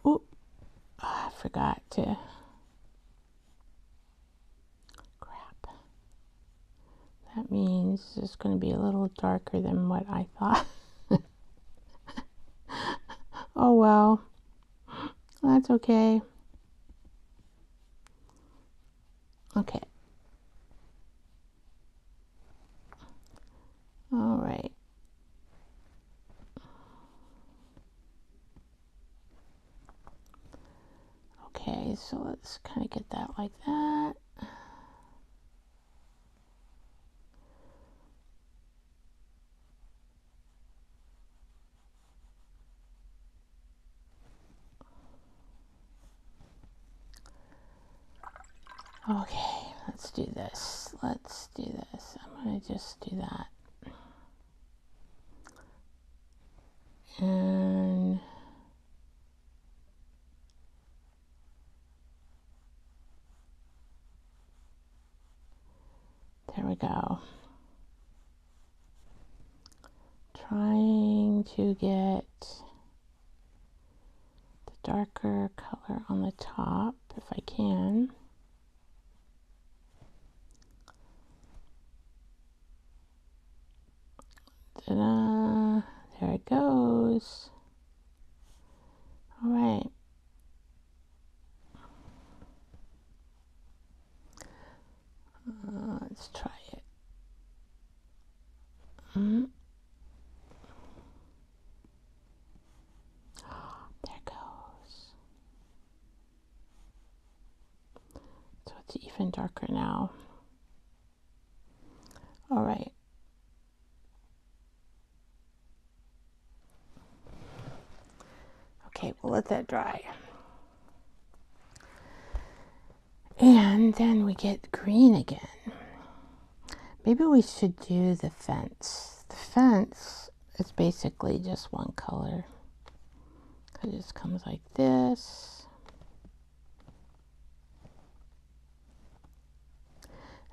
oh, I forgot to, crap. That means it's going to be a little darker than what I thought. Oh well, that's okay. Okay. All right. Okay, so let's kind of get that like that. Okay, let's do this. Let's do this. I'm going to just do that. And go. Trying to get the darker color on the top if I can. Ta-da! There it goes. All right. Let's try it. There it goes. So it's even darker now. All right. Okay, we'll let that dry. And then we get green again. Maybe we should do the fence. The fence is basically just one color. It just comes like this.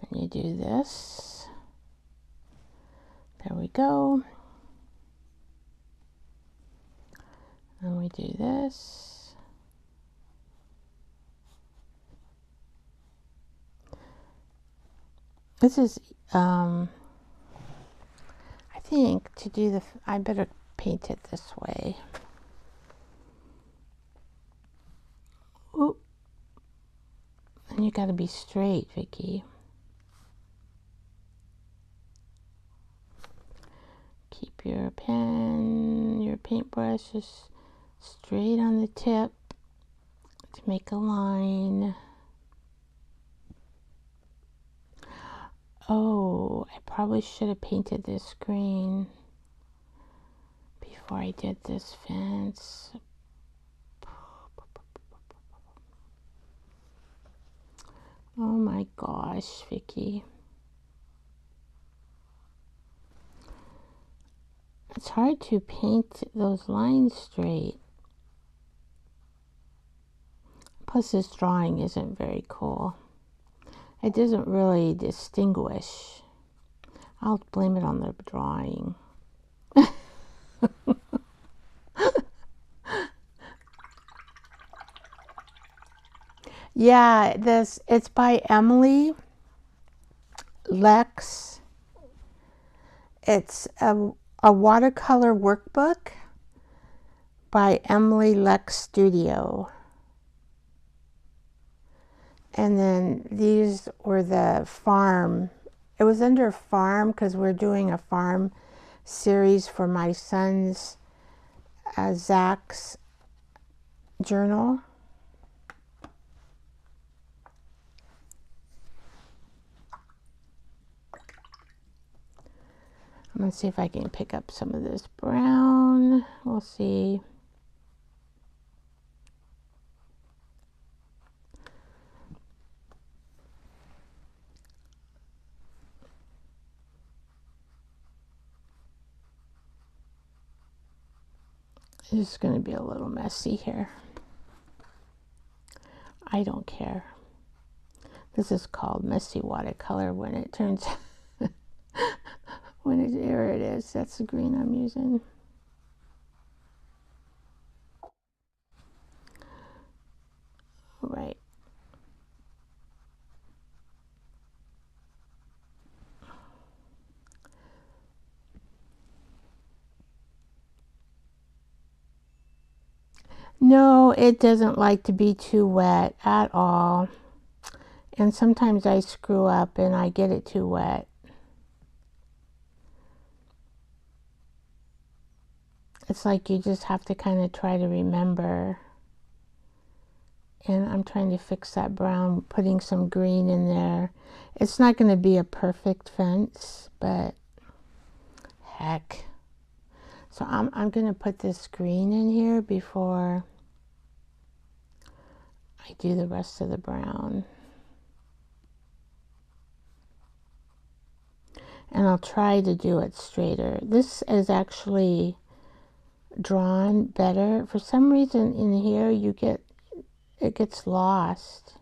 And you do this. There we go. And we do this. This is, I think to do the, I better paint it this way. Ooh. And you gotta be straight, Vicky. Keep your pen, your paintbrush just straight on the tip to make a line. Oh, I probably should have painted this green before I did this fence. Oh my gosh, Vicky. It's hard to paint those lines straight. Plus this drawing isn't very cool. It doesn't really distinguish. I'll blame it on the drawing. Yeah, it's by Emily Lex. It's a watercolor workbook by Emily Lex Studio. And then these were the farm. It was under farm because we're doing a farm series for my son's Zach's journal. I'm going to see if I can pick up some of this brown. We'll see. It's going to be a little messy here. I don't care. This is called messy watercolor when it turns when it, there it is. That's the green I'm using. All right. No, it doesn't like to be too wet at all. And sometimes I screw up and I get it too wet. It's like you just have to kind of try to remember. And I'm trying to fix that brown, putting some green in there. It's not going to be a perfect fence, but heck. So I'm going to put this green in here before I do the rest of the brown. And I'll try to do it straighter. This is actually drawn better. For some reason in here it gets lost.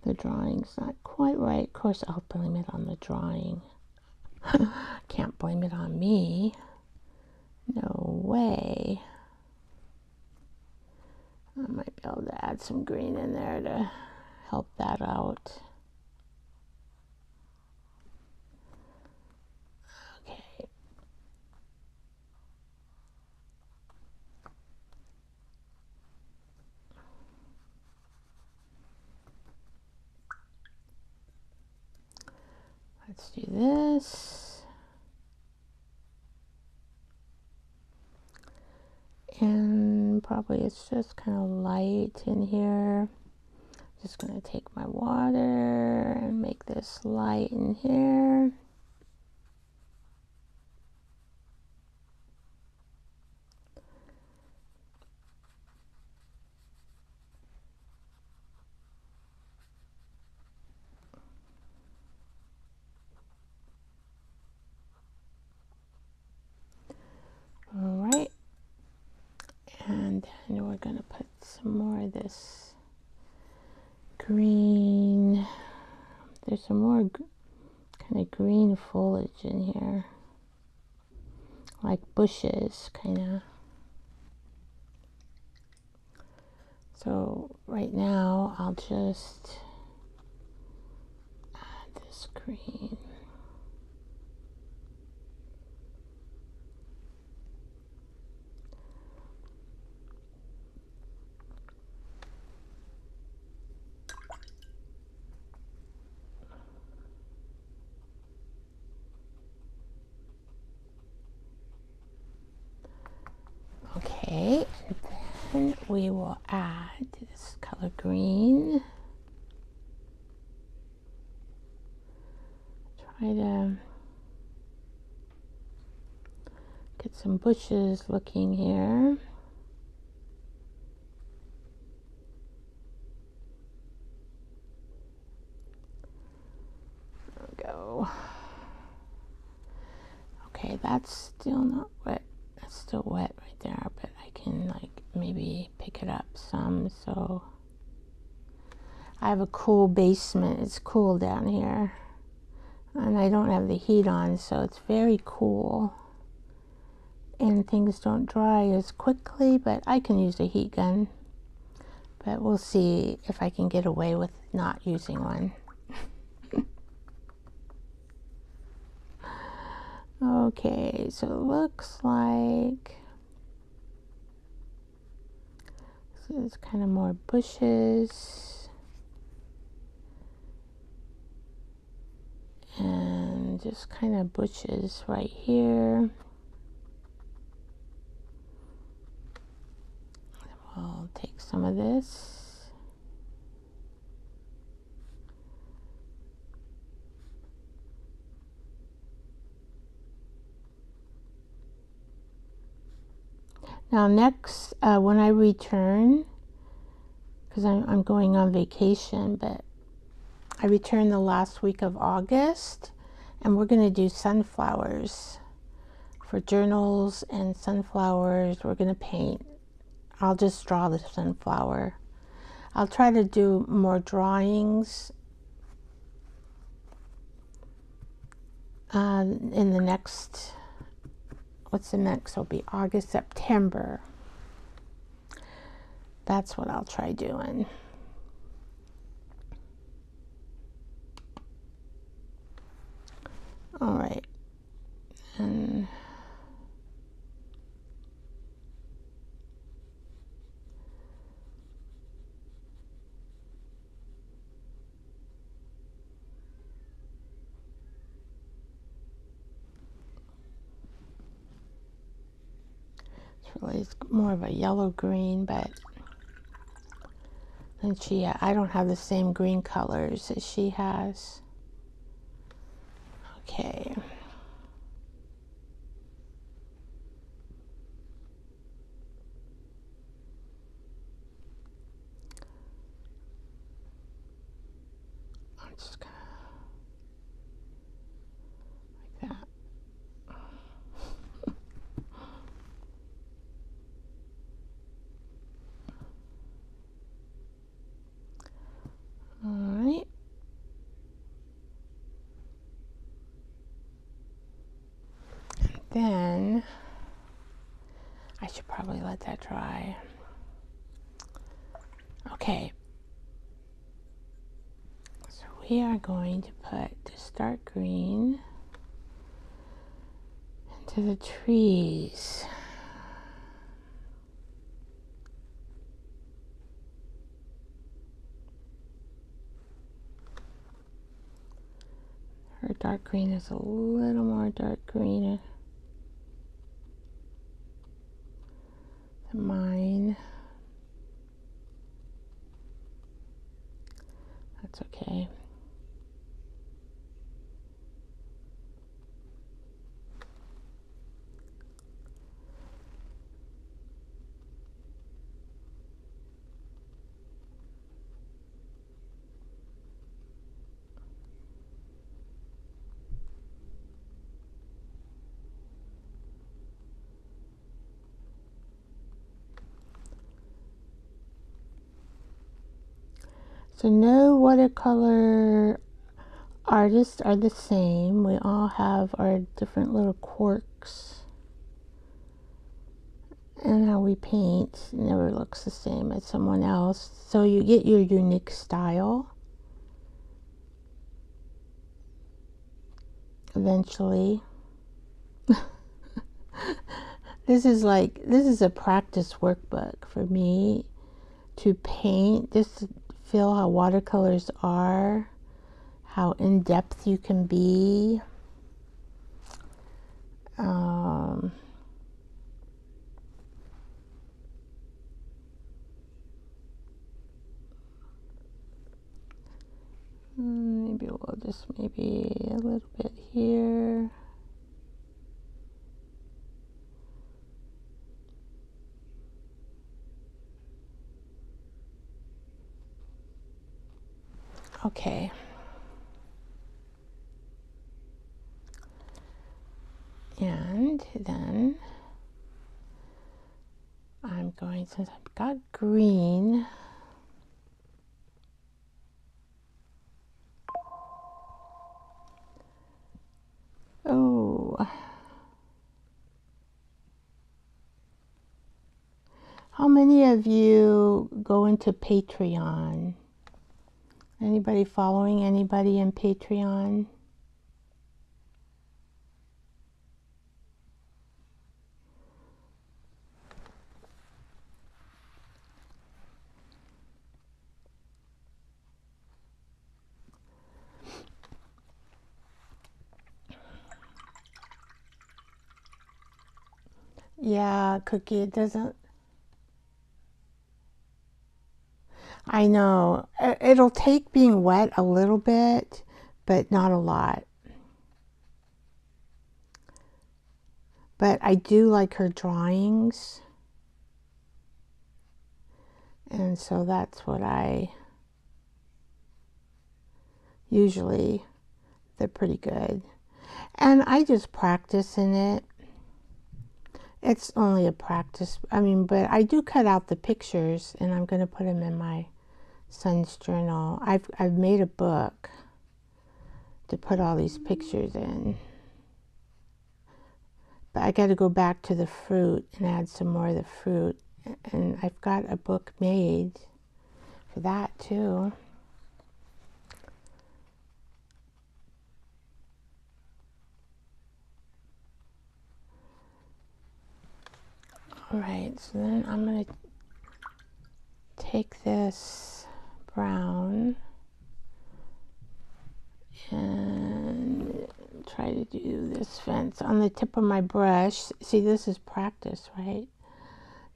the drawing's not quite right. Of course, I'll blame it on the drawing. Can't blame it on me. No way. I might be able to add some green in there to help that out. Okay. Let's do this. And probably it's just kind of light in here. Just going to take my water and make this light in here. All right. And then we're going to put some more of this green. There's some more kind of green foliage in here, like bushes, kind of. So right now I'll just add this green. Okay, and then we will add this color green. Try to get some bushes looking here. There we go. Okay, that's still not wet. That's still wet right there, but I can like maybe pick it up some. So I have a cool basement. It's cool down here, and I don't have the heat on, so it's very cool. And things don't dry as quickly, but I can use a heat gun. But we'll see if I can get away with not using one. Okay, so it looks like this is kind of more bushes. And just kind of bushes right here. I'll take some of this. Now next, when I return, because I'm going on vacation, but I return the last week of August, and we're going to do sunflowers for journals and sunflowers. We're going to paint. I'll just draw the sunflower. I'll try to do more drawings in the next, what's the next? It'll be August, September. That's what I'll try doing. All right. And really, it's more of a yellow green, but then I don't have the same green colors as she has. Okay. I'm just gonna like that. then I should probably let that dry. Okay. So we are going to put this dark green into the trees. Her dark green is a little more dark green than mine. That's okay. So no watercolor artists are the same. We all have our different little quirks. And how we paint never looks the same as someone else. So you get your unique style eventually. This is a practice workbook for me to paint, just to feel how watercolors are, how in-depth you can be. Maybe we'll just maybe a little bit here. Okay. And then I'm going, since I've got green, oh, how many of you go into Patreon? Anybody following anybody in Patreon? Yeah, Cookie, it doesn't. I know. It'll take being wet a little bit, but not a lot. But I do like her drawings. And so that's what I usually, they're pretty good. And I just practice in it. It's only a practice. I mean, but I do cut out the pictures and I'm going to put them in my son's journal. I've made a book to put all these pictures in. But I got to go back to the fruit and add some more of the fruit. And I've got a book made for that too. All right, so then I'm going to take this brown and try to do this fence on the tip of my brush. See, this is practice, right?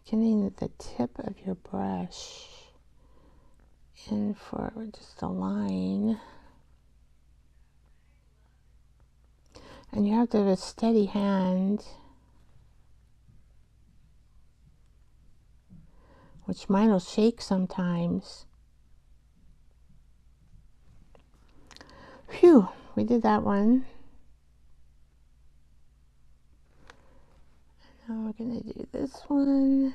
Getting the tip of your brush in for just a line. And you have to have a steady hand, which mine will shake sometimes. Phew, we did that one. Now we're going to do this one.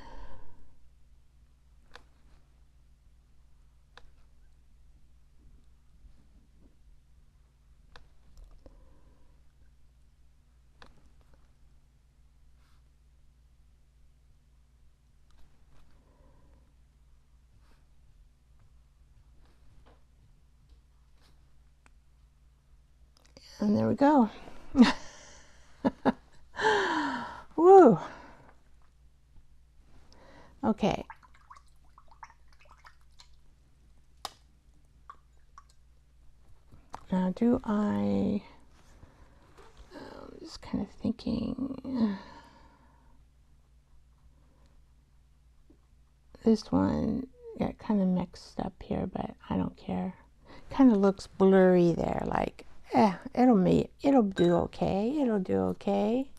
And there we go. Woo. Okay. Now I'm just kind of thinking, this one got kind of mixed up here, but I don't care. Kind of looks blurry there, like, it'll do okay. It'll do okay.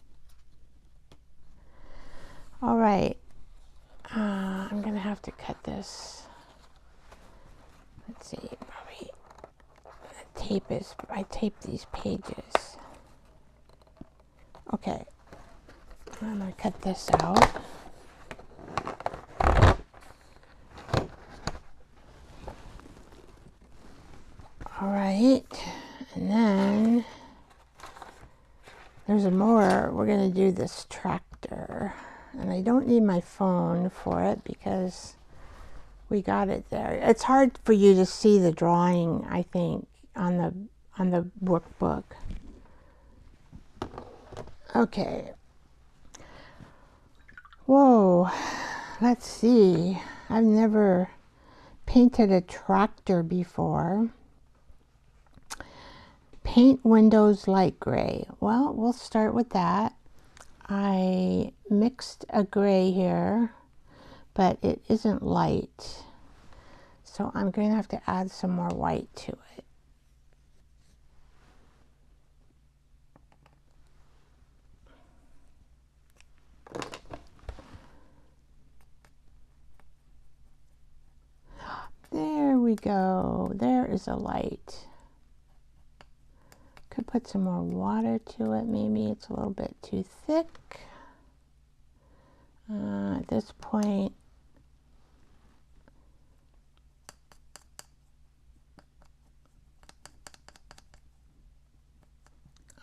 All right. I'm gonna have to cut this. Let's see, probably the tape is, I taped these pages. Okay, I'm gonna cut this out. All right, and then there's more. We're gonna do this tractor, and I don't need my phone for it because we got it there. It's hard for you to see the drawing, I think, on the workbook. Okay. Whoa. Let's see. I've never painted a tractor before. Paint windows light gray. Well, we'll start with that. I mixed a gray here, but it isn't light. So I'm going to have to add some more white to it. There we go. There is a light. Could put some more water to it. Maybe it's a little bit too thick. At this point,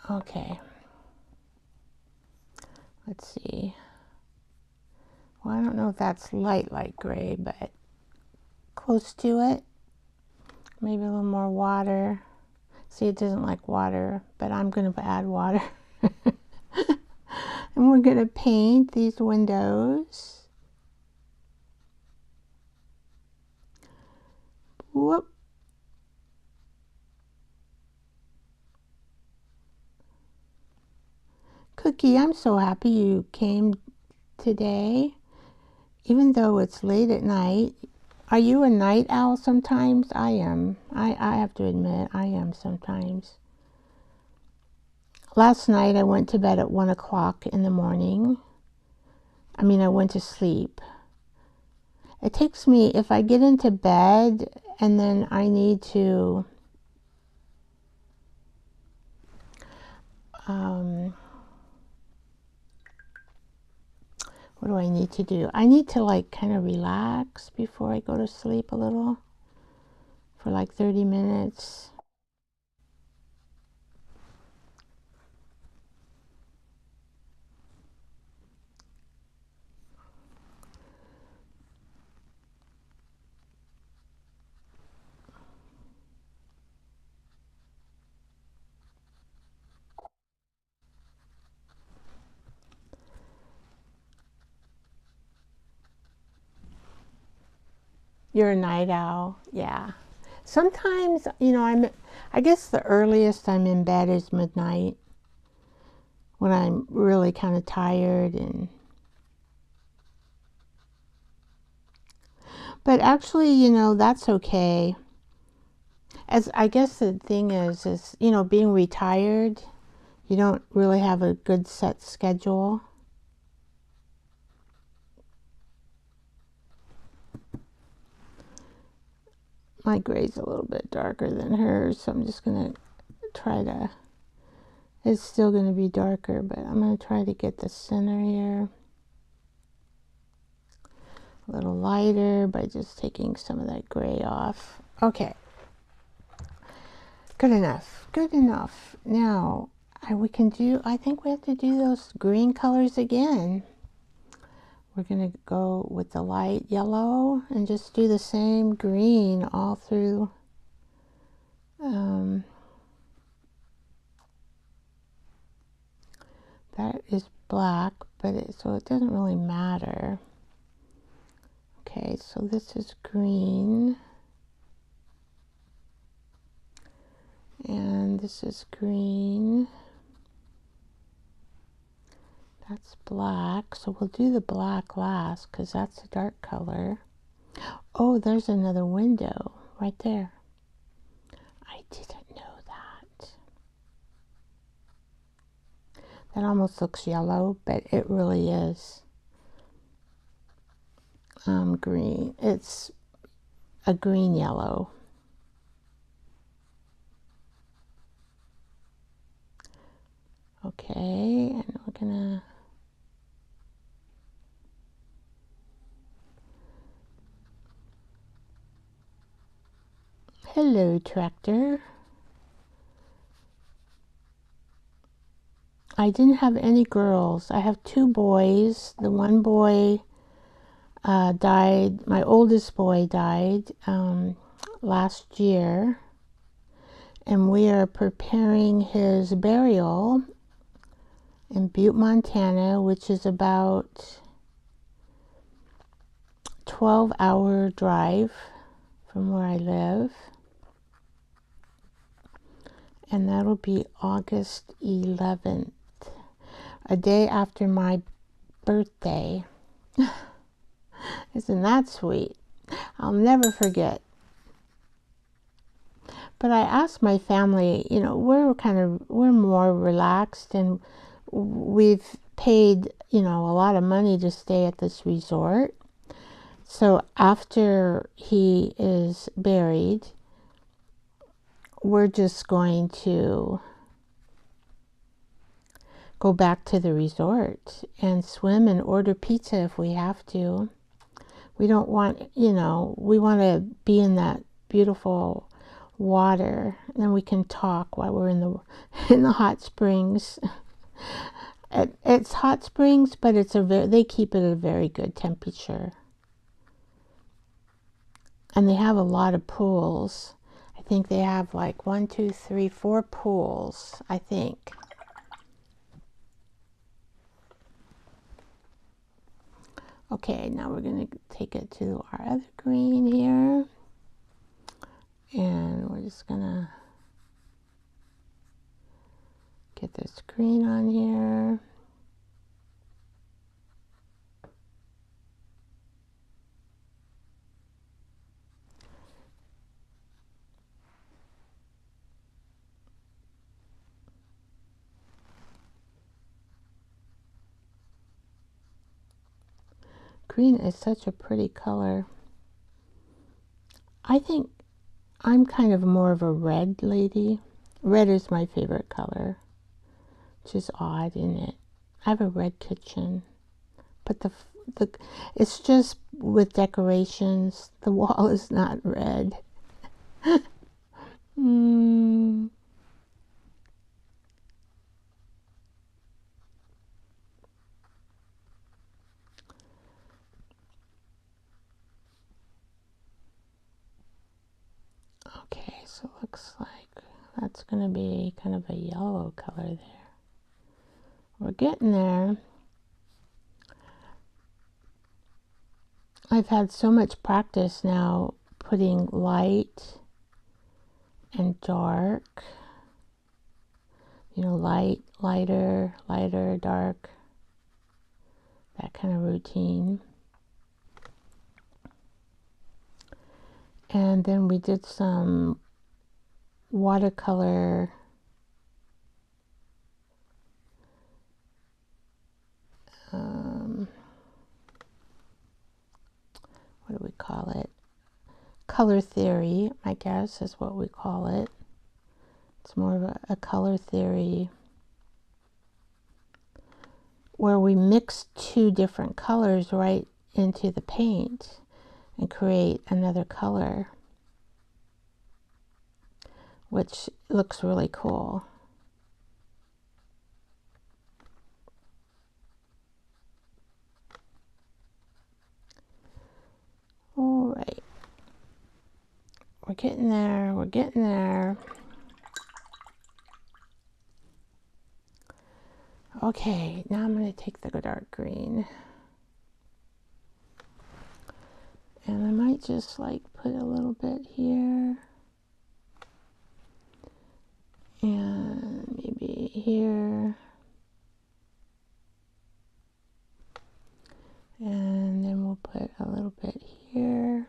okay. Let's see. Well, I don't know if that's light gray, but close to it. Maybe a little more water. See, it doesn't like water, but I'm going to add water. And we're going to paint these windows. Whoop. Cookie, I'm so happy you came today, even though it's late at night. Are you a night owl sometimes? I am. I have to admit, I am sometimes. Last night I went to bed at 1 o'clock in the morning. I went to sleep. It takes me, if I get into bed and then I need to what do I need to do? I need to kind of relax before I go to sleep a little for 30 minutes. You're a night owl, yeah. Sometimes, I guess the earliest I'm in bed is midnight, when I'm really kind of tired. But actually, that's okay. As I guess the thing is, being retired, you don't really have a good set schedule. My gray's a little bit darker than hers, so I'm just going to try to, it's still going to be darker, but I'm going to try to get the center here a little lighter by just taking some of that gray off. Okay. Good enough. Good enough. Now, I think we have to do those green colors again. We're going to go with the light yellow and just do the same green all through is black, but so it doesn't really matter. Okay, so this is green. And this is green. That's black, so we'll do the black last because that's a dark color. Oh, there's another window right there. I didn't know that. That almost looks yellow, but it really is green. It's a green yellow. Okay, and we're gonna hello, tractor. I didn't have any girls. I have 2 boys. The one boy died. My oldest boy died last year, and we are preparing his burial in Butte, Montana, which is about 12-hour drive from where I live. And that'll be August 11th, a day after my birthday. Isn't that sweet? I'll never forget. But I asked my family, you know, we're more relaxed, and we've paid, you know, a lot of money to stay at this resort. So after he is buried, we're just going to go back to the resort and swim and order pizza if we have to. We don't want, you know, we want to be in that beautiful water, and then we can talk while we're in the hot springs. It's hot springs, but they keep it at a very good temperature. And they have a lot of pools. I think they have like 1, 2, 3, 4 pools, I think. Okay, now we're going to take it to our other green here. And we're just going to get this green on here. Green is such a pretty color. I think I'm kind of more of a red lady. Red is my favorite color, which is odd, isn't it? I have a red kitchen, but it's just with decorations. The wall is not red. Okay, so it looks like that's going to be kind of a yellow color there. We're getting there. I've had so much practice now putting light and dark. You know, light, lighter, lighter, dark. That kind of routine. And then we did some watercolor what do we call it? Color theory, I guess, is what we call it. It's more of a color theory where we mix 2 different colors right into the paint and create another color, which looks really cool. All right, we're getting there, we're getting there. Okay, now I'm going to take the dark green. And I might just like put a little bit here. And maybe here. And then we'll put a little bit here.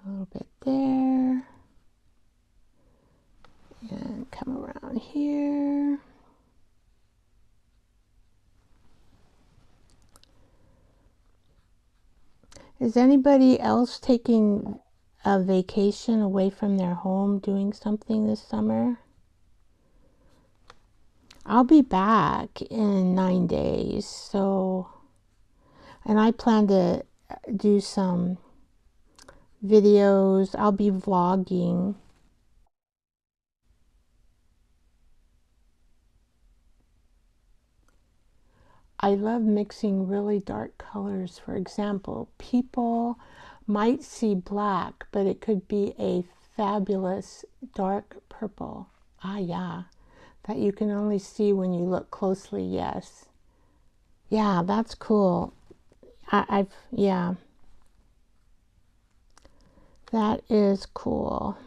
A little bit there. And come around here. Is anybody else taking a vacation away from their home, doing something this summer? I'll be back in 9 days, so, and I plan to do some videos. I'll be vlogging. I love mixing really dark colors. For example, people might see black, but it could be a fabulous dark purple. Ah, yeah, that you can only see when you look closely. Yes. Yeah, that's cool. Yeah, that is cool.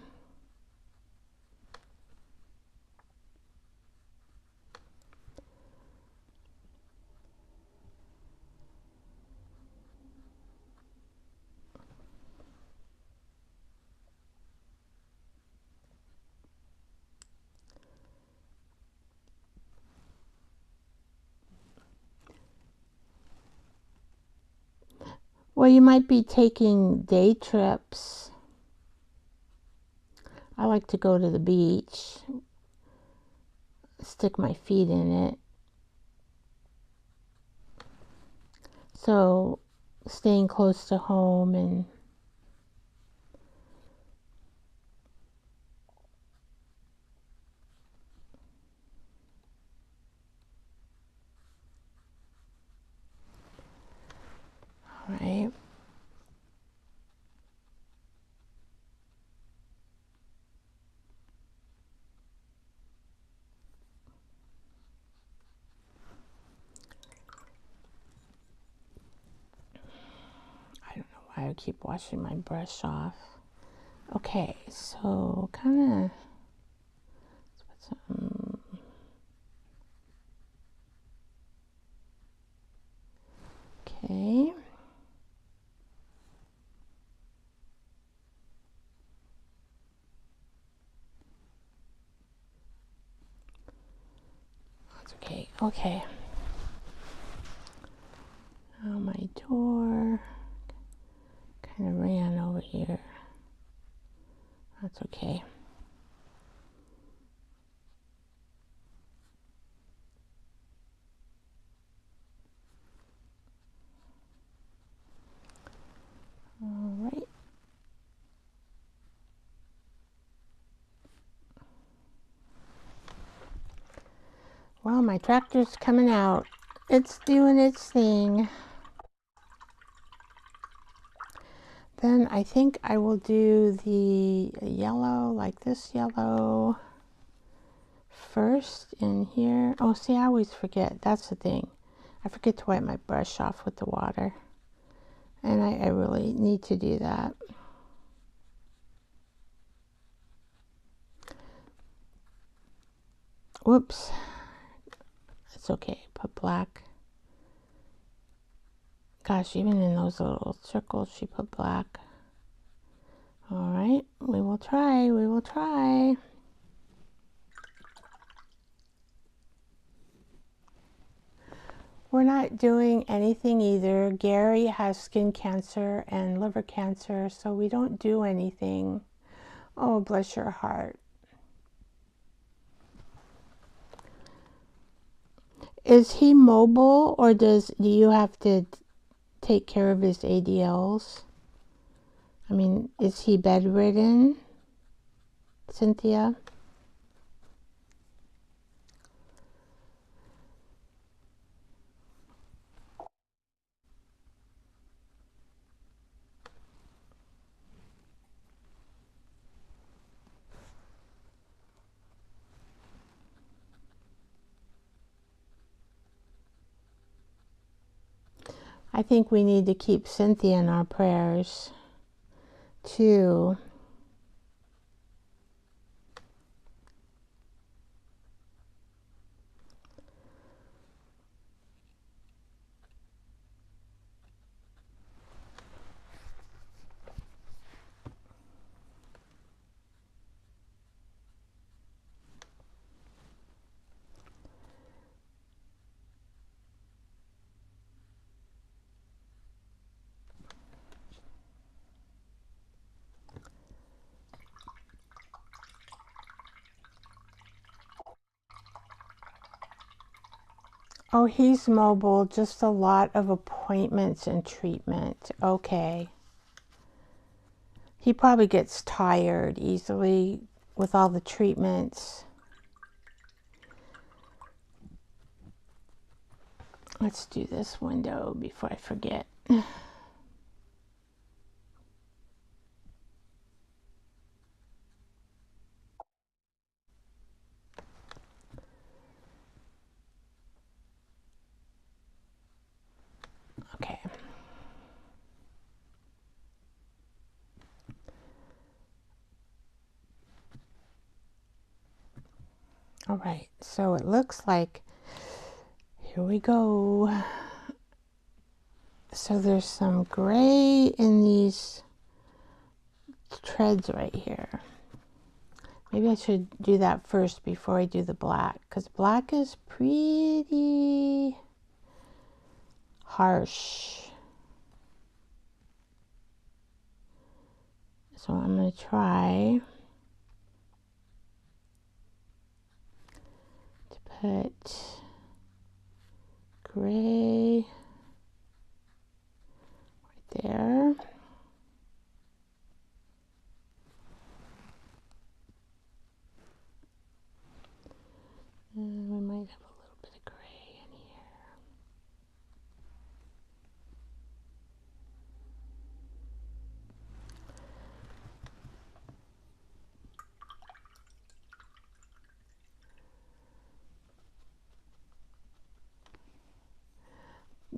Well, you might be taking day trips. I like to go to the beach, stick my feet in it. So staying close to home and all right. I don't know why I keep washing my brush off. Okay, so kind of let's put some. Okay. That's okay. Okay. Now my door kind of ran over here. That's okay. All right. Well, my tractor's coming out. It's doing its thing. Then I think I will do the yellow, like this yellow first in here. Oh, see, I always forget. That's the thing. I forget to wipe my brush off with the water. And I really need to do that. Whoops. It's okay. Put black. Gosh, even in those little circles, she put black. All right, we will try. We will try. We're not doing anything either. Gary has skin cancer and liver cancer, so we don't do anything. Oh, bless your heart. Is he mobile, or do you have to take care of his ADLs? I mean, is he bedridden, Cynthia? I think we need to keep Cynthia in our prayers too. Oh, he's mobile, just a lot of appointments and treatment. Okay. He probably gets tired easily with all the treatments. Let's do this window before I forget. Okay. All right, so it looks like, here we go. So there's some gray in these treads right here. Maybe I should do that first before I do the black, because black is pretty harsh. So I'm going to try to put gray right there. And we might have a little bit of gray in here.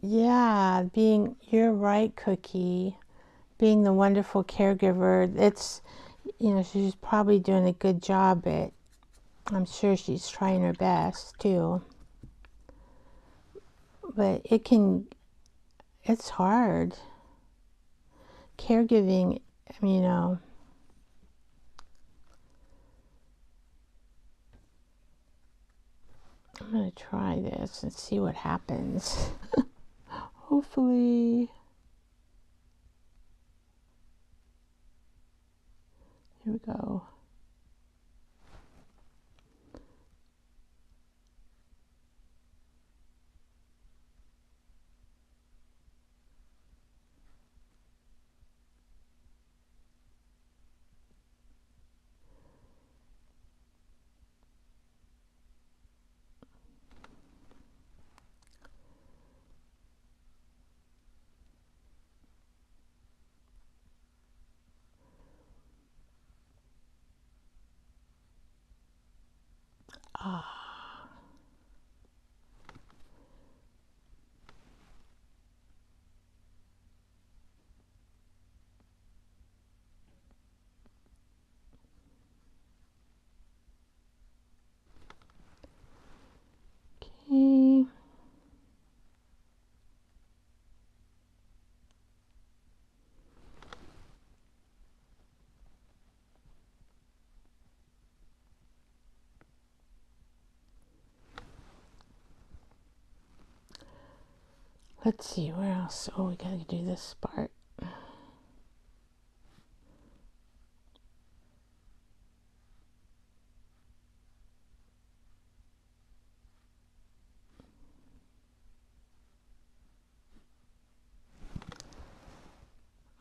Yeah, you're right, Cookie. Being the wonderful caregiver, it's, she's probably doing a good job at, I'm sure she's trying her best too. But it's hard. Caregiving, I'm going to try this and see what happens. Hopefully. Here we go. Ah. Okay. Let's see, where else? Oh, we gotta do this part.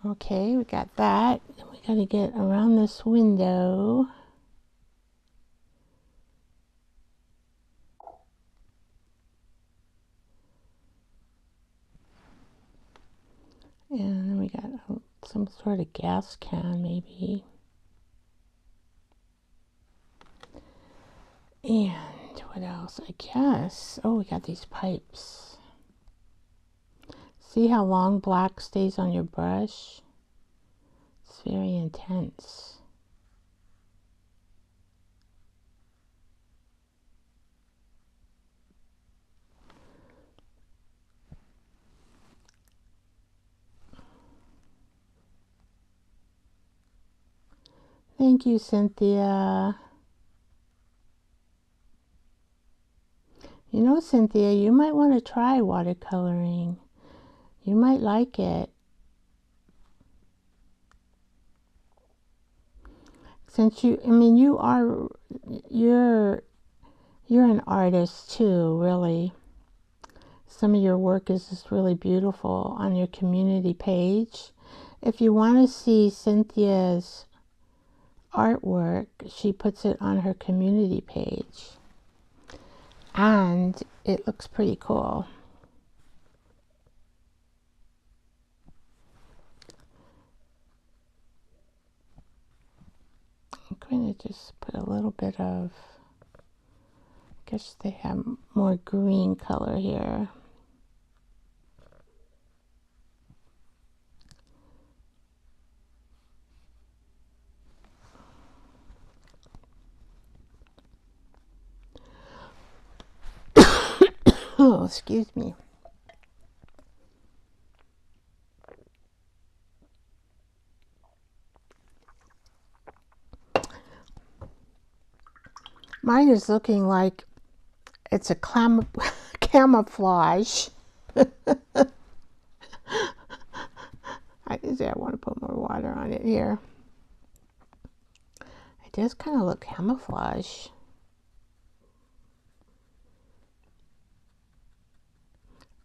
Okay, we got that. Then we gotta get around this window. And then we got some sort of gas can, maybe. And what else? I guess. Oh, we got these pipes. See how long black stays on your brush? It's very intense. Thank you, Cynthia. You know, Cynthia, you might want to try watercoloring. You might like it. Since you're an artist too, really. Some of your work is just really beautiful on your community page. If you want to see Cynthia's artwork, she puts it on her community page. And it looks pretty cool. I'm going to just put a little bit of, I guess they have more green color here. Oh, excuse me. Mine is looking like it's a camouflage. I want to put more water on it here. It does kind of look camouflage.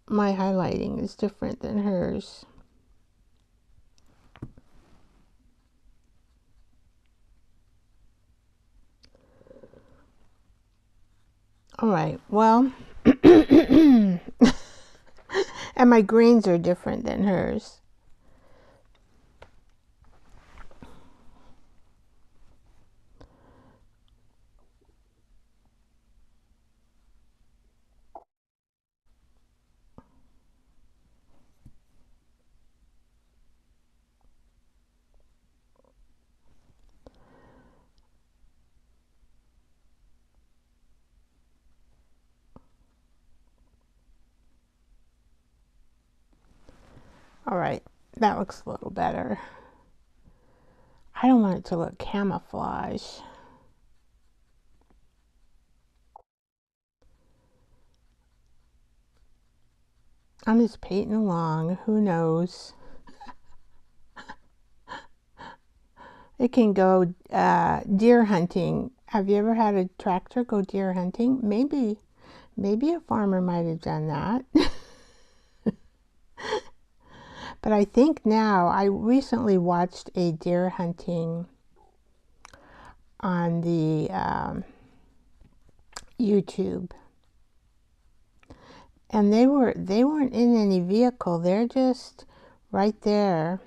My highlighting is different than hers. All right, well, and my greens are different than hers. All right, that looks a little better. I don't want it to look camouflage. I'm just painting along, who knows? It can go deer hunting. Have you ever had a tractor go deer hunting? Maybe a farmer might have done that. But I think now, I recently watched a deer hunting on the YouTube, and they weren't in any vehicle. They're just right there,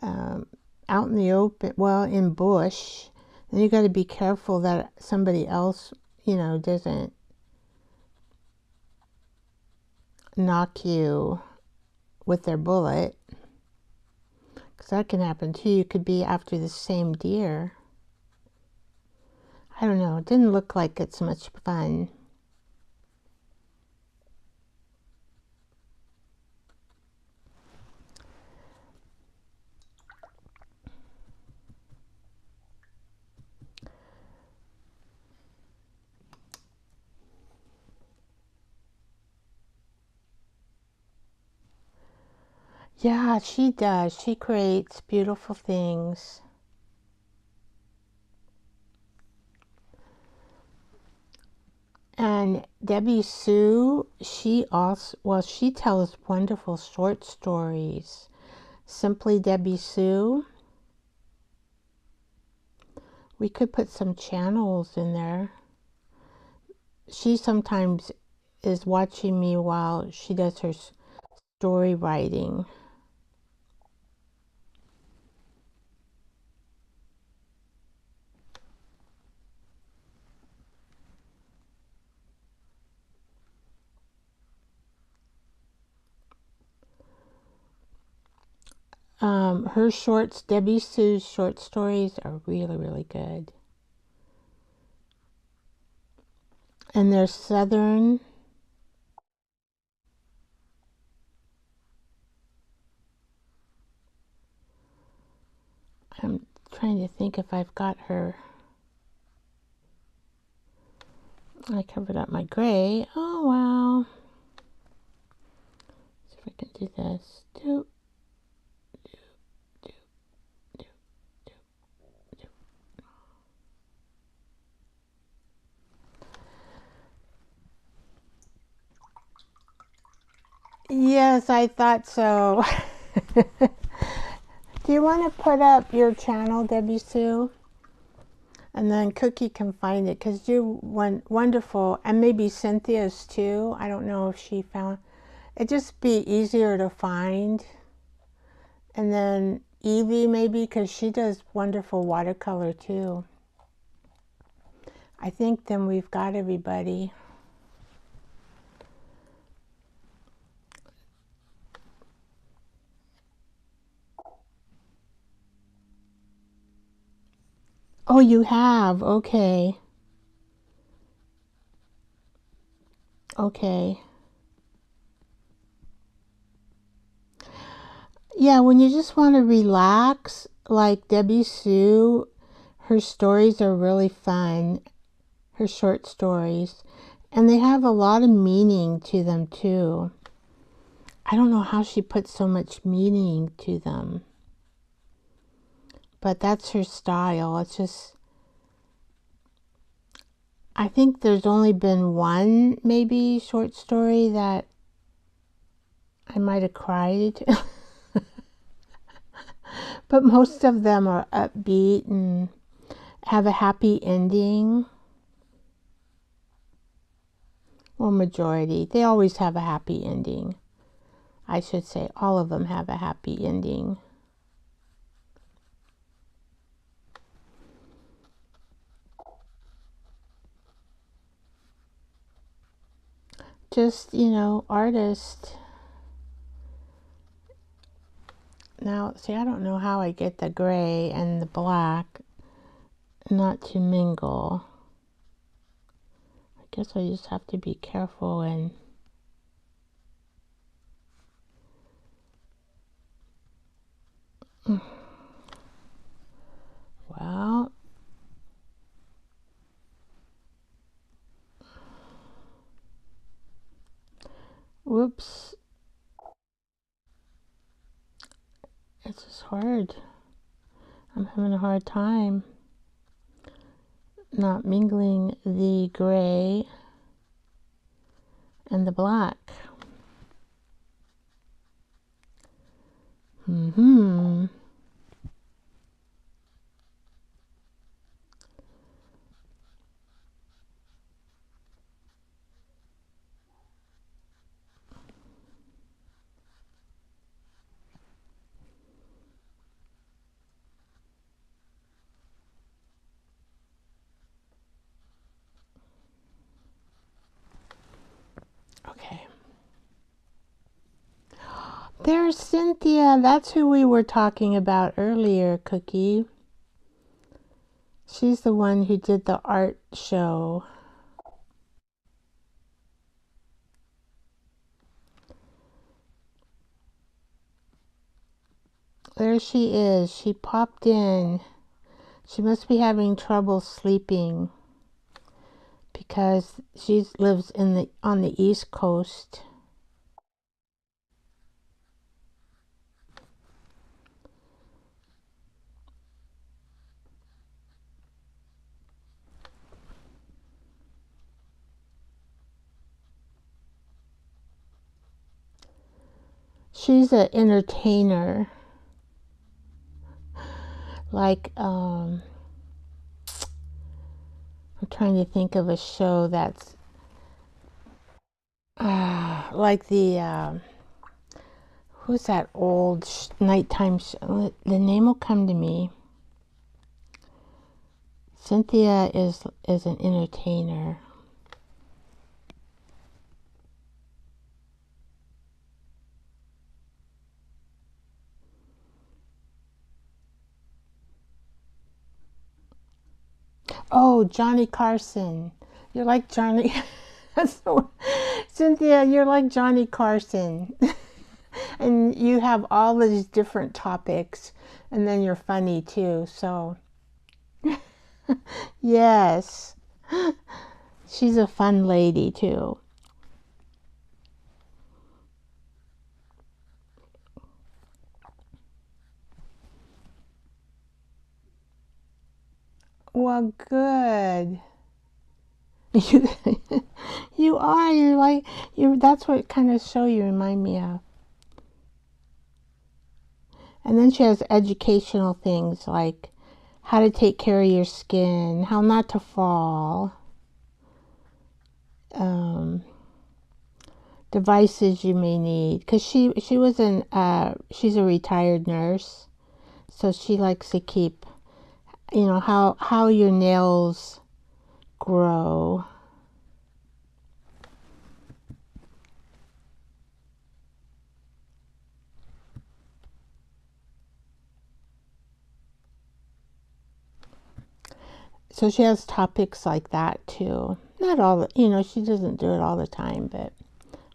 out in the open, well, in bush. And you got to be careful that somebody else, doesn't knock you with their bullet, because that can happen too. You could be after the same deer. I don't know, it didn't look like it's much fun. Yeah, she does. She creates beautiful things. And Debbie Sue, she tells wonderful short stories. Simply Debbie Sue. We could put some channels in there. She sometimes is watching me while she does her story writing. Her shorts, Debbie Sue's short stories are really, really good. And they're Southern. I'm trying to think if I've got her. I covered up my gray. Oh, wow. Let's see if I can do this. Do. Yes, I thought so. Do you want to put up your channel, Debbie Sue? And then Cookie can find it, because you're wonderful. And maybe Cynthia's too. I don't know if she found it. Just be easier to find. And then Evie maybe, because she does wonderful watercolor too. I think then we've got everybody. Oh, you have? Okay. Okay. Yeah, when you just want to relax, like Debbie Sue, her stories are really fun, her short stories, and they have a lot of meaning to them too. I don't know how she puts so much meaning to them, but that's her style. It's just, I think there's only been one maybe short story that I might have cried. But most of them are upbeat and have a happy ending. Well, majority. They always have a happy ending. I should say all of them have a happy ending. Just, you know, artist. Now, see, I don't know how I get the gray and the black not to mingle. I guess I just have to be careful and well, whoops. It's just hard. I'm having a hard time not mingling the gray and the black. Okay. There's Cynthia. That's who we were talking about earlier, Cookie. She's the one who did the art show. There she is. She popped in. She must be having trouble sleeping because she lives on the East Coast. She's an entertainer. Like, I'm trying to think of a show that's like who's that old nighttime show? The name will come to me. Cynthia is an entertainer. Oh, Johnny Carson. You're like Johnny. Cynthia, you're like Johnny Carson. And you have all these different topics, and then you're funny too. So, yes, she's a fun lady too. Well, good. You, you are. You're like you. That's what kind of show you remind me of. And then she has educational things like how to take care of your skin, how not to fall, um, devices you may need. Because she was she's a retired nurse, so she likes to keep, you know, how your nails grow. So she has topics like that too. Not all, you know, she doesn't do it all the time, but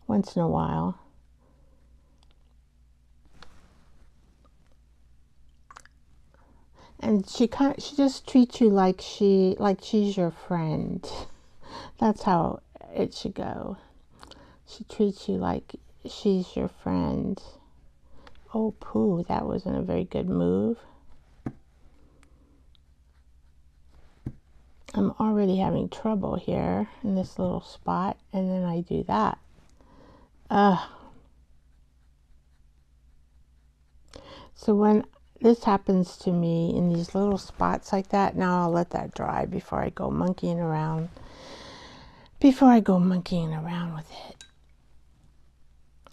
once in a while. And she just treats you like she's your friend. That's how it should go. She treats you like she's your friend. Oh, poo, that wasn't a very good move. I'm already having trouble here in this little spot, and then I do that. So when this happens to me in these little spots like that, now I'll let that dry before I go monkeying around. Before I go monkeying around with it.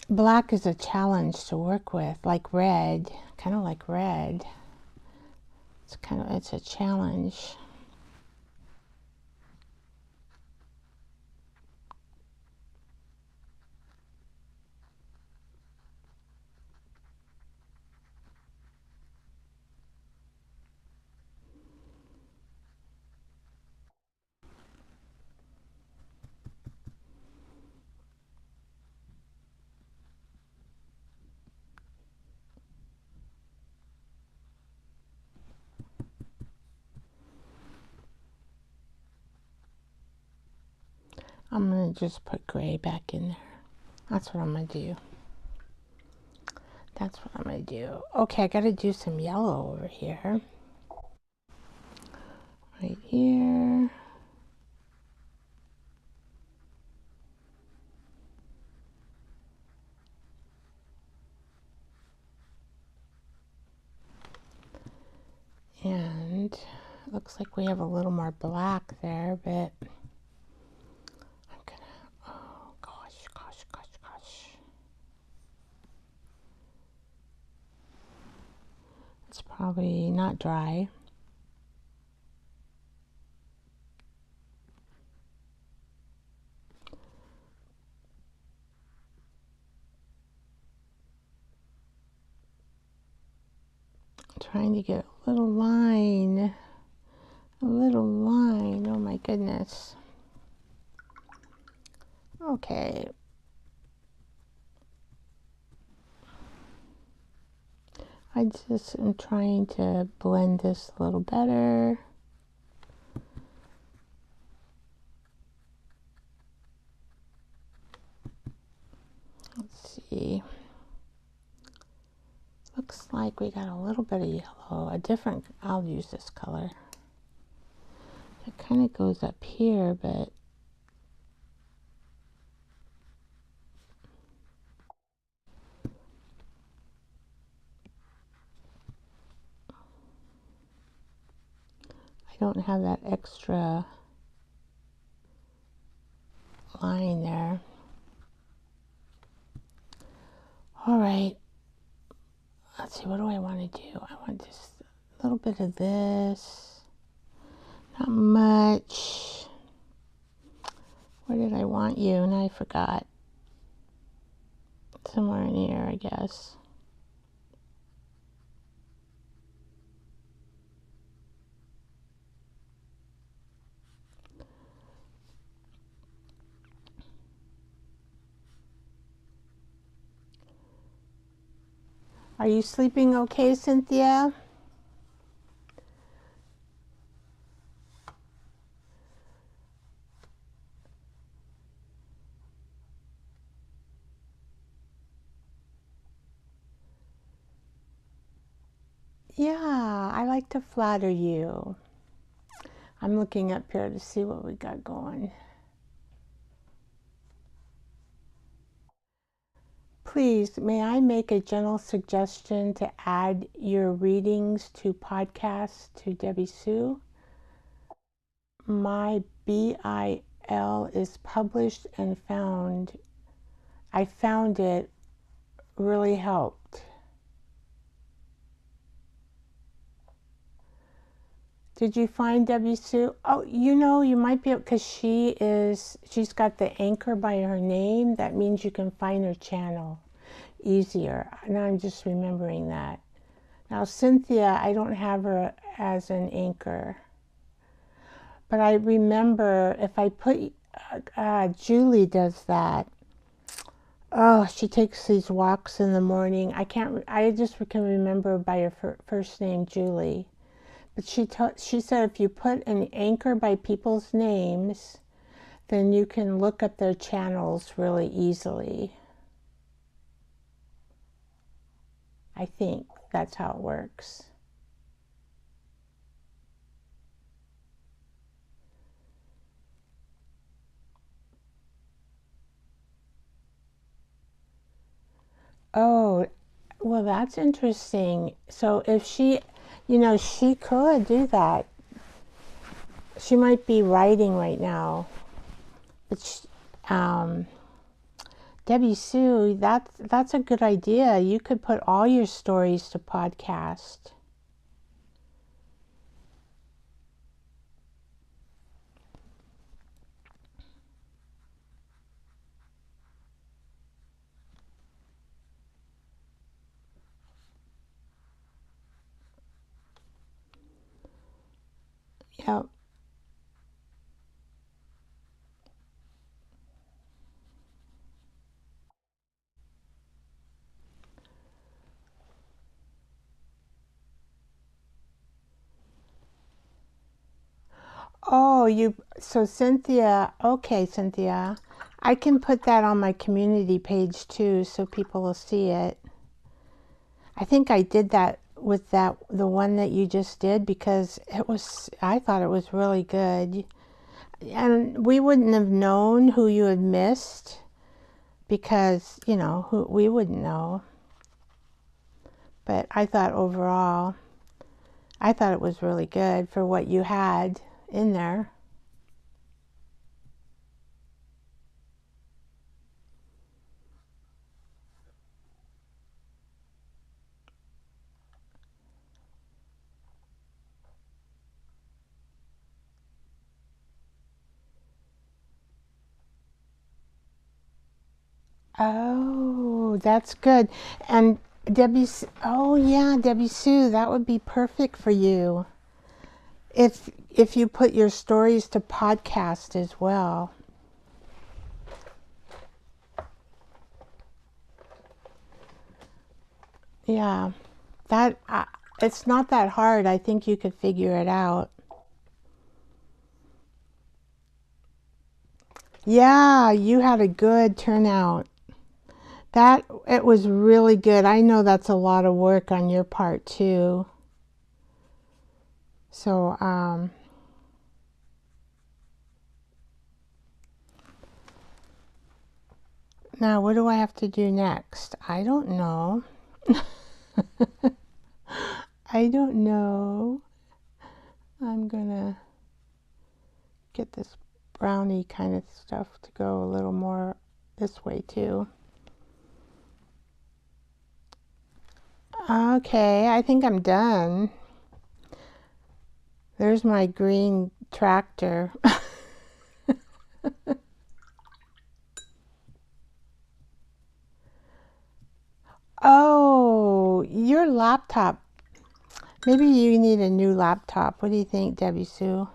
Black is a challenge to work with, like red, kind of like red. It's a challenge. I'm going to just put gray back in there. That's what I'm going to do. That's what I'm going to do. Okay, I got to do some yellow over here. Right here. And it looks like we have a little more black there, but I'm going to, oh gosh. It's probably not dry. Trying to get a little line. Oh my goodness. Okay. I just am trying to blend this a little better. Let's see. Looks like we got a little bit of yellow, a different, I'll use this color. It kind of goes up here, but I don't have that extra line there. All right, let's see, what do I want to do? I want just a little bit of this, not much. Where did I want you? And I forgot. Somewhere in here, I guess. Are you sleeping okay, Cynthia? Yeah, I like to flatter you. I'm looking up here to see what we got going. Please, may I make a gentle suggestion to add your readings to podcasts to Debbie Sue? My BIL is published and found. I found it really helped. Did you find Debbie Sue? Oh, you know, you might be able, because she's got the anchor by her name. That means you can find her channel easier. Now I'm just remembering that. Now Cynthia, I don't have her as an anchor. But I remember if I put, Julie does that. Oh, she takes these walks in the morning. I just can remember by her first name, Julie. But she said if you put an anchor by people's names, then you can look up their channels really easily. I think that's how it works. Oh, well, that's interesting. So if she, she could do that. She might be writing right now. But Debbie Sue, that's a good idea. You could put all your stories to podcast. Yeah. Oh, so Cynthia, okay, Cynthia, I can put that on my community page too, so people will see it. I think I did that with the one that you just did, because I thought it was really good. And we wouldn't have known who you had missed, because, we wouldn't know. But I thought overall, I thought it was really good for what you had in there. Oh, that's good. And oh yeah, Debbie Sue, that would be perfect for you. If you put your stories to podcast as well. Yeah, that it's not that hard. I think you could figure it out. Yeah, you had a good turnout. It was really good. I know that's a lot of work on your part too. So, now what do I have to do next? I don't know. I don't know. I'm gonna get this brownie kind of stuff to go a little more this way too. Okay, I think I'm done. There's my green tractor. Oh, your laptop. Maybe you need a new laptop. What do you think, Debbie Sue?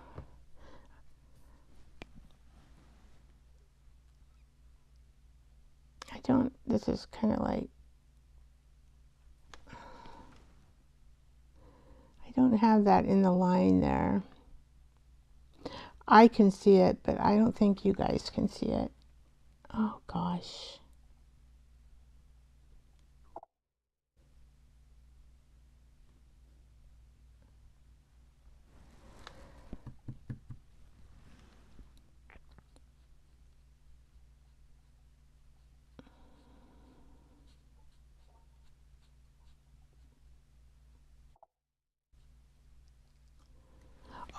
This is kind of like, don't have that in the line there. I can see it, but I don't think you guys can see it. Oh gosh.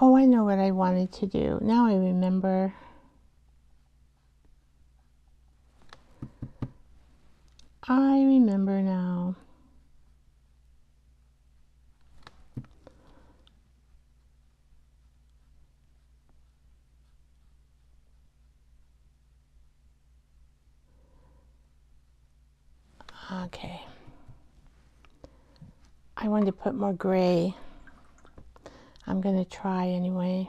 Oh, I know what I wanted to do. Now I remember. I remember now. Okay. I wanted to put more gray. I'm going to try anyway.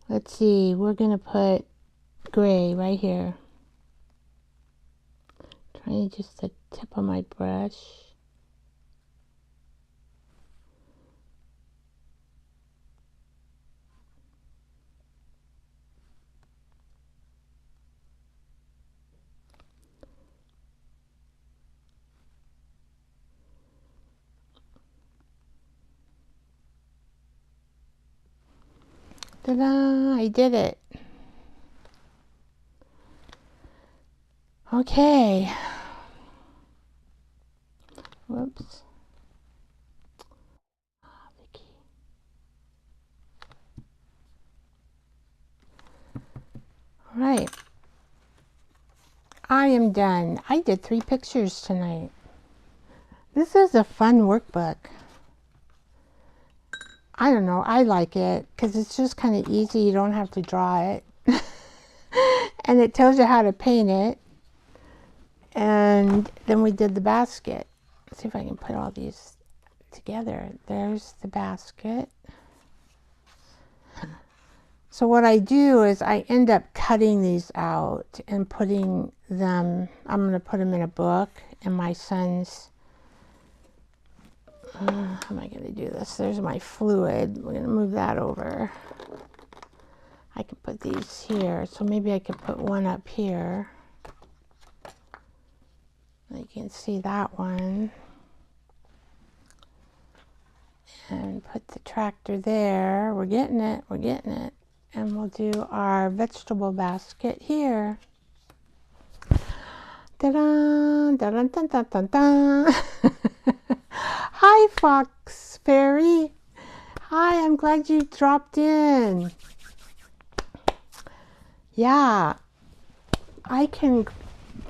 Let's see, we're going to put gray right here. Trying just the tip of my brush. Ta-da! I did it. Okay. Whoops. All right. I am done. I did 3 pictures tonight. This is a fun workbook. I don't know, I like it because it's just kind of easy. You don't have to draw it. And it tells you how to paint it. And then we did the basket. Let's see if I can put all these together. There's the basket. So what I do is I end up cutting these out and putting them, I'm going to put them in a book. And my son's, how am I going to do this? There's my fluid. We're going to move that over. I can put these here. So maybe I could put one up here. You can see that one. And put the tractor there. We're getting it. We're getting it. And we'll do our vegetable basket here. Ta-da! Da-dun-dun-dun-dun-dun. Hi, Fox Fairy. Hi, I'm glad you dropped in. Yeah, I can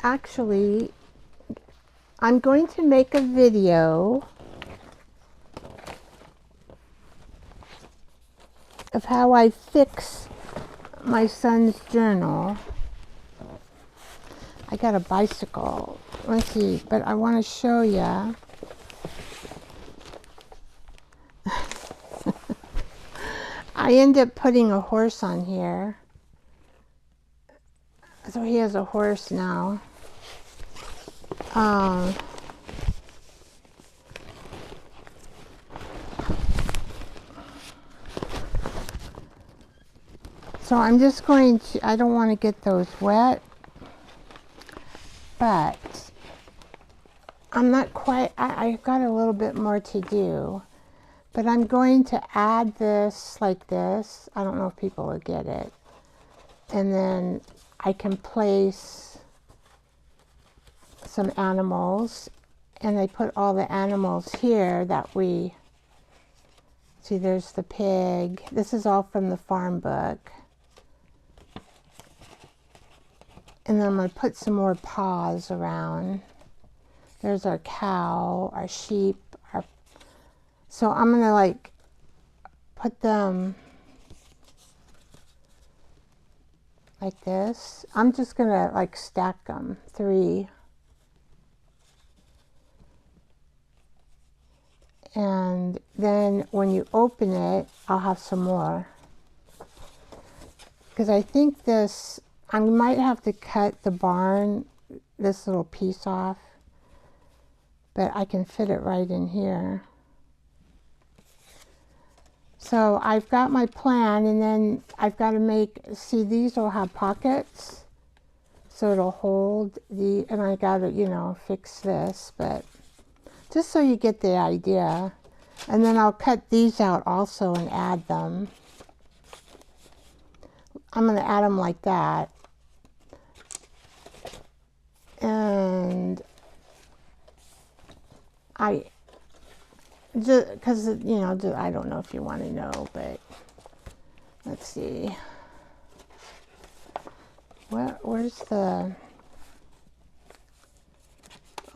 actually, I'm going to make a video of how I fix my son's journal. I got a bicycle. Let's see, but I want to show you. I end up putting a horse on here. So he has a horse now. So I'm just going to, I don't want to get those wet, but I'm not quite, I've got a little bit more to do, but I'm going to add this like this. I don't know if people will get it. And then I can place some animals, and I put all the animals here that we, see there's the pig. This is all from the farm book. And then I'm going to put some more paws around. There's our cow, our sheep. So I'm going to like put them like this. I'm just going to like stack them, 3. And then when you open it, I'll have some more. Because I think this, I might have to cut the barn, this little piece off, but I can fit it right in here. So I've got my plan, and then I've got to make, see, these will have pockets, so it'll hold the, and I got to, you know, fix this, but just so you get the idea. And then I'll cut these out also and add them. I'm going to add them like that. And I just, because, you know, I don't know if you want to know, but let's see. Where's the,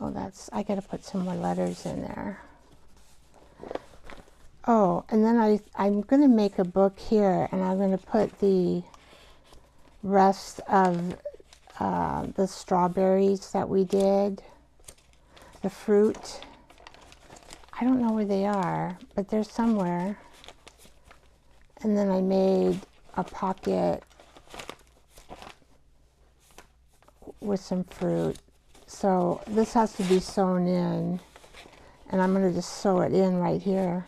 oh, that's, I got to put some more letters in there. Oh, and then I'm going to make a book here, and I'm going to put the rest of the strawberries that we did, the fruit. I don't know where they are, but they're somewhere. And then I made a pocket with some fruit. So this has to be sewn in, and I'm going to just sew it in right here.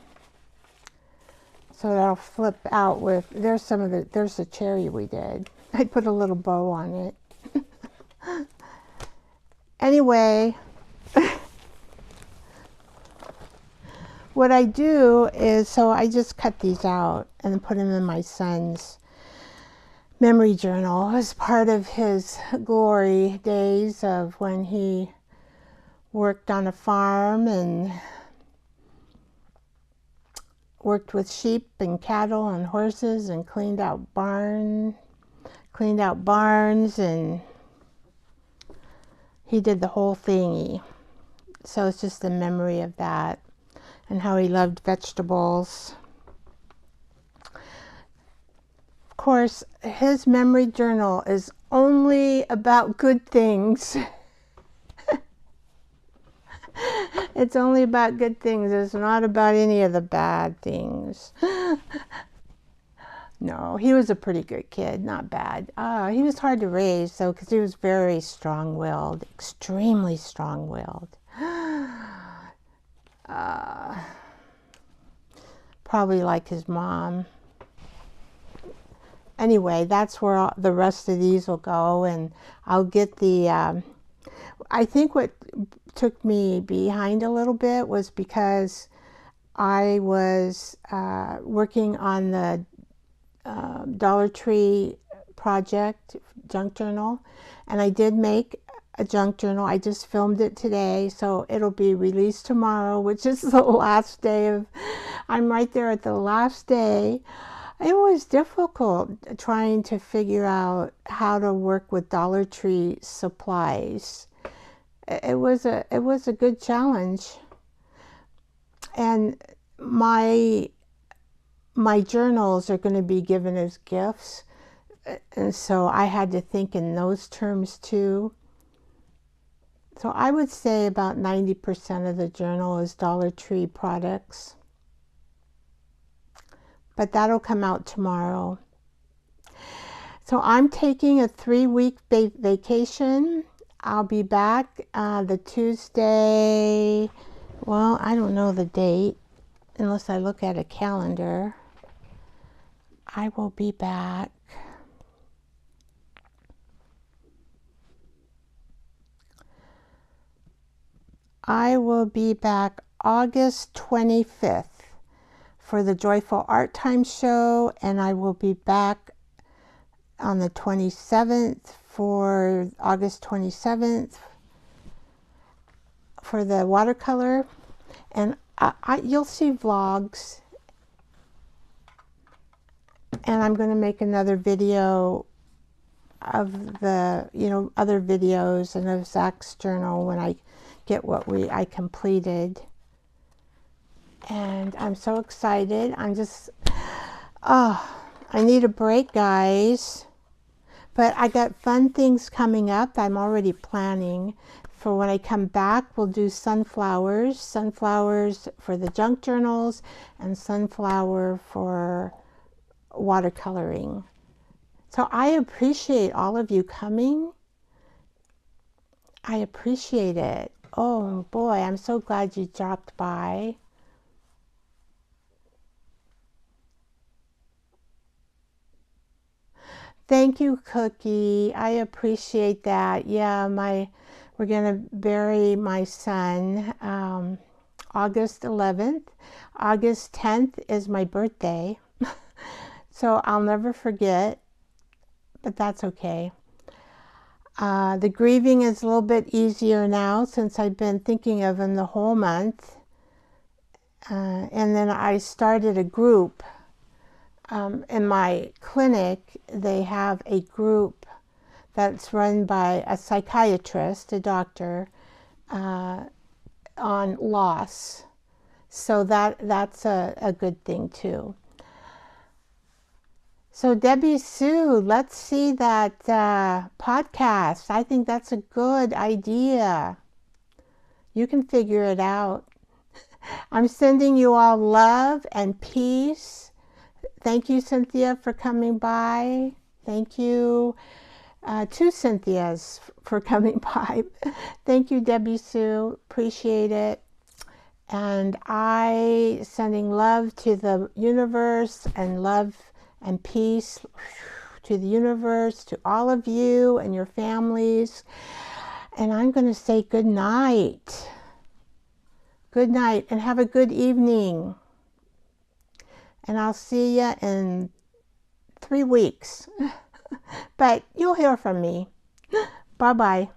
So that'll flip out with, there's some of the, there's the cherry we did. I put a little bow on it. Anyway, what I do is, so I just cut these out and put them in my son's memory journal as part of his glory days of when he worked on a farm and worked with sheep and cattle and horses and cleaned out barns, and he did the whole thingy. So it's just the memory of that and how he loved vegetables. Of course, his memory journal is only about good things. It's only about good things. It's not about any of the bad things. No, he was a pretty good kid, not bad. He was hard to raise, though, because he was very strong-willed, extremely strong-willed. Probably like his mom. Anyway, that's where the rest of these will go, and I'll get the, I think what took me behind a little bit was because I was working on the Dollar Tree project junk journal, and I did make a junk journal. I just filmed it today, so it'll be released tomorrow, which is the last day of, I'm right there at the last day. It was difficult trying to figure out how to work with Dollar Tree supplies. It was a good challenge, and my journals are going to be given as gifts, and so I had to think in those terms too. So I would say about 90% of the journal is Dollar Tree products, but that'll come out tomorrow. So I'm taking a 3-week vacation. I'll be back the Tuesday, well, I don't know the date unless I look at a calendar. I will be back August 25th for the Joyful Art Time show, and I will be back on the 27th for August 27th for the watercolor, and you'll see vlogs, and I'm going to make another video of the, you know, other videos and of Zach's journal when I get what I completed. And I'm so excited. I'm just, I need a break, guys. But I got fun things coming up. I'm already planning for when I come back. We'll do sunflowers for the junk journals, and sunflower for watercoloring. So I appreciate all of you coming. I appreciate it. Oh boy, I'm so glad you dropped by. Thank you, Cookie. I appreciate that. Yeah, we're gonna bury my son August 11th. August 10th is my birthday, so I'll never forget, but that's okay. The grieving is a little bit easier now since I've been thinking of him the whole month. And then I started a group. In my clinic, they have a group that's run by a psychiatrist, a doctor, on loss. So that's a good thing too. So Debbie Sue, let's see that podcast. I think that's a good idea. You can figure it out. I'm sending you all love and peace. Thank you, Cynthia, for coming by. Thank you, two Cynthias, for coming by. Thank you, Debbie Sue. Appreciate it. And I sending love to the universe and love and peace to the universe, to all of you and your families. And I'm going to say good night. Good night and have a good evening. And I'll see you in 3 weeks. But you'll hear from me. Bye-bye.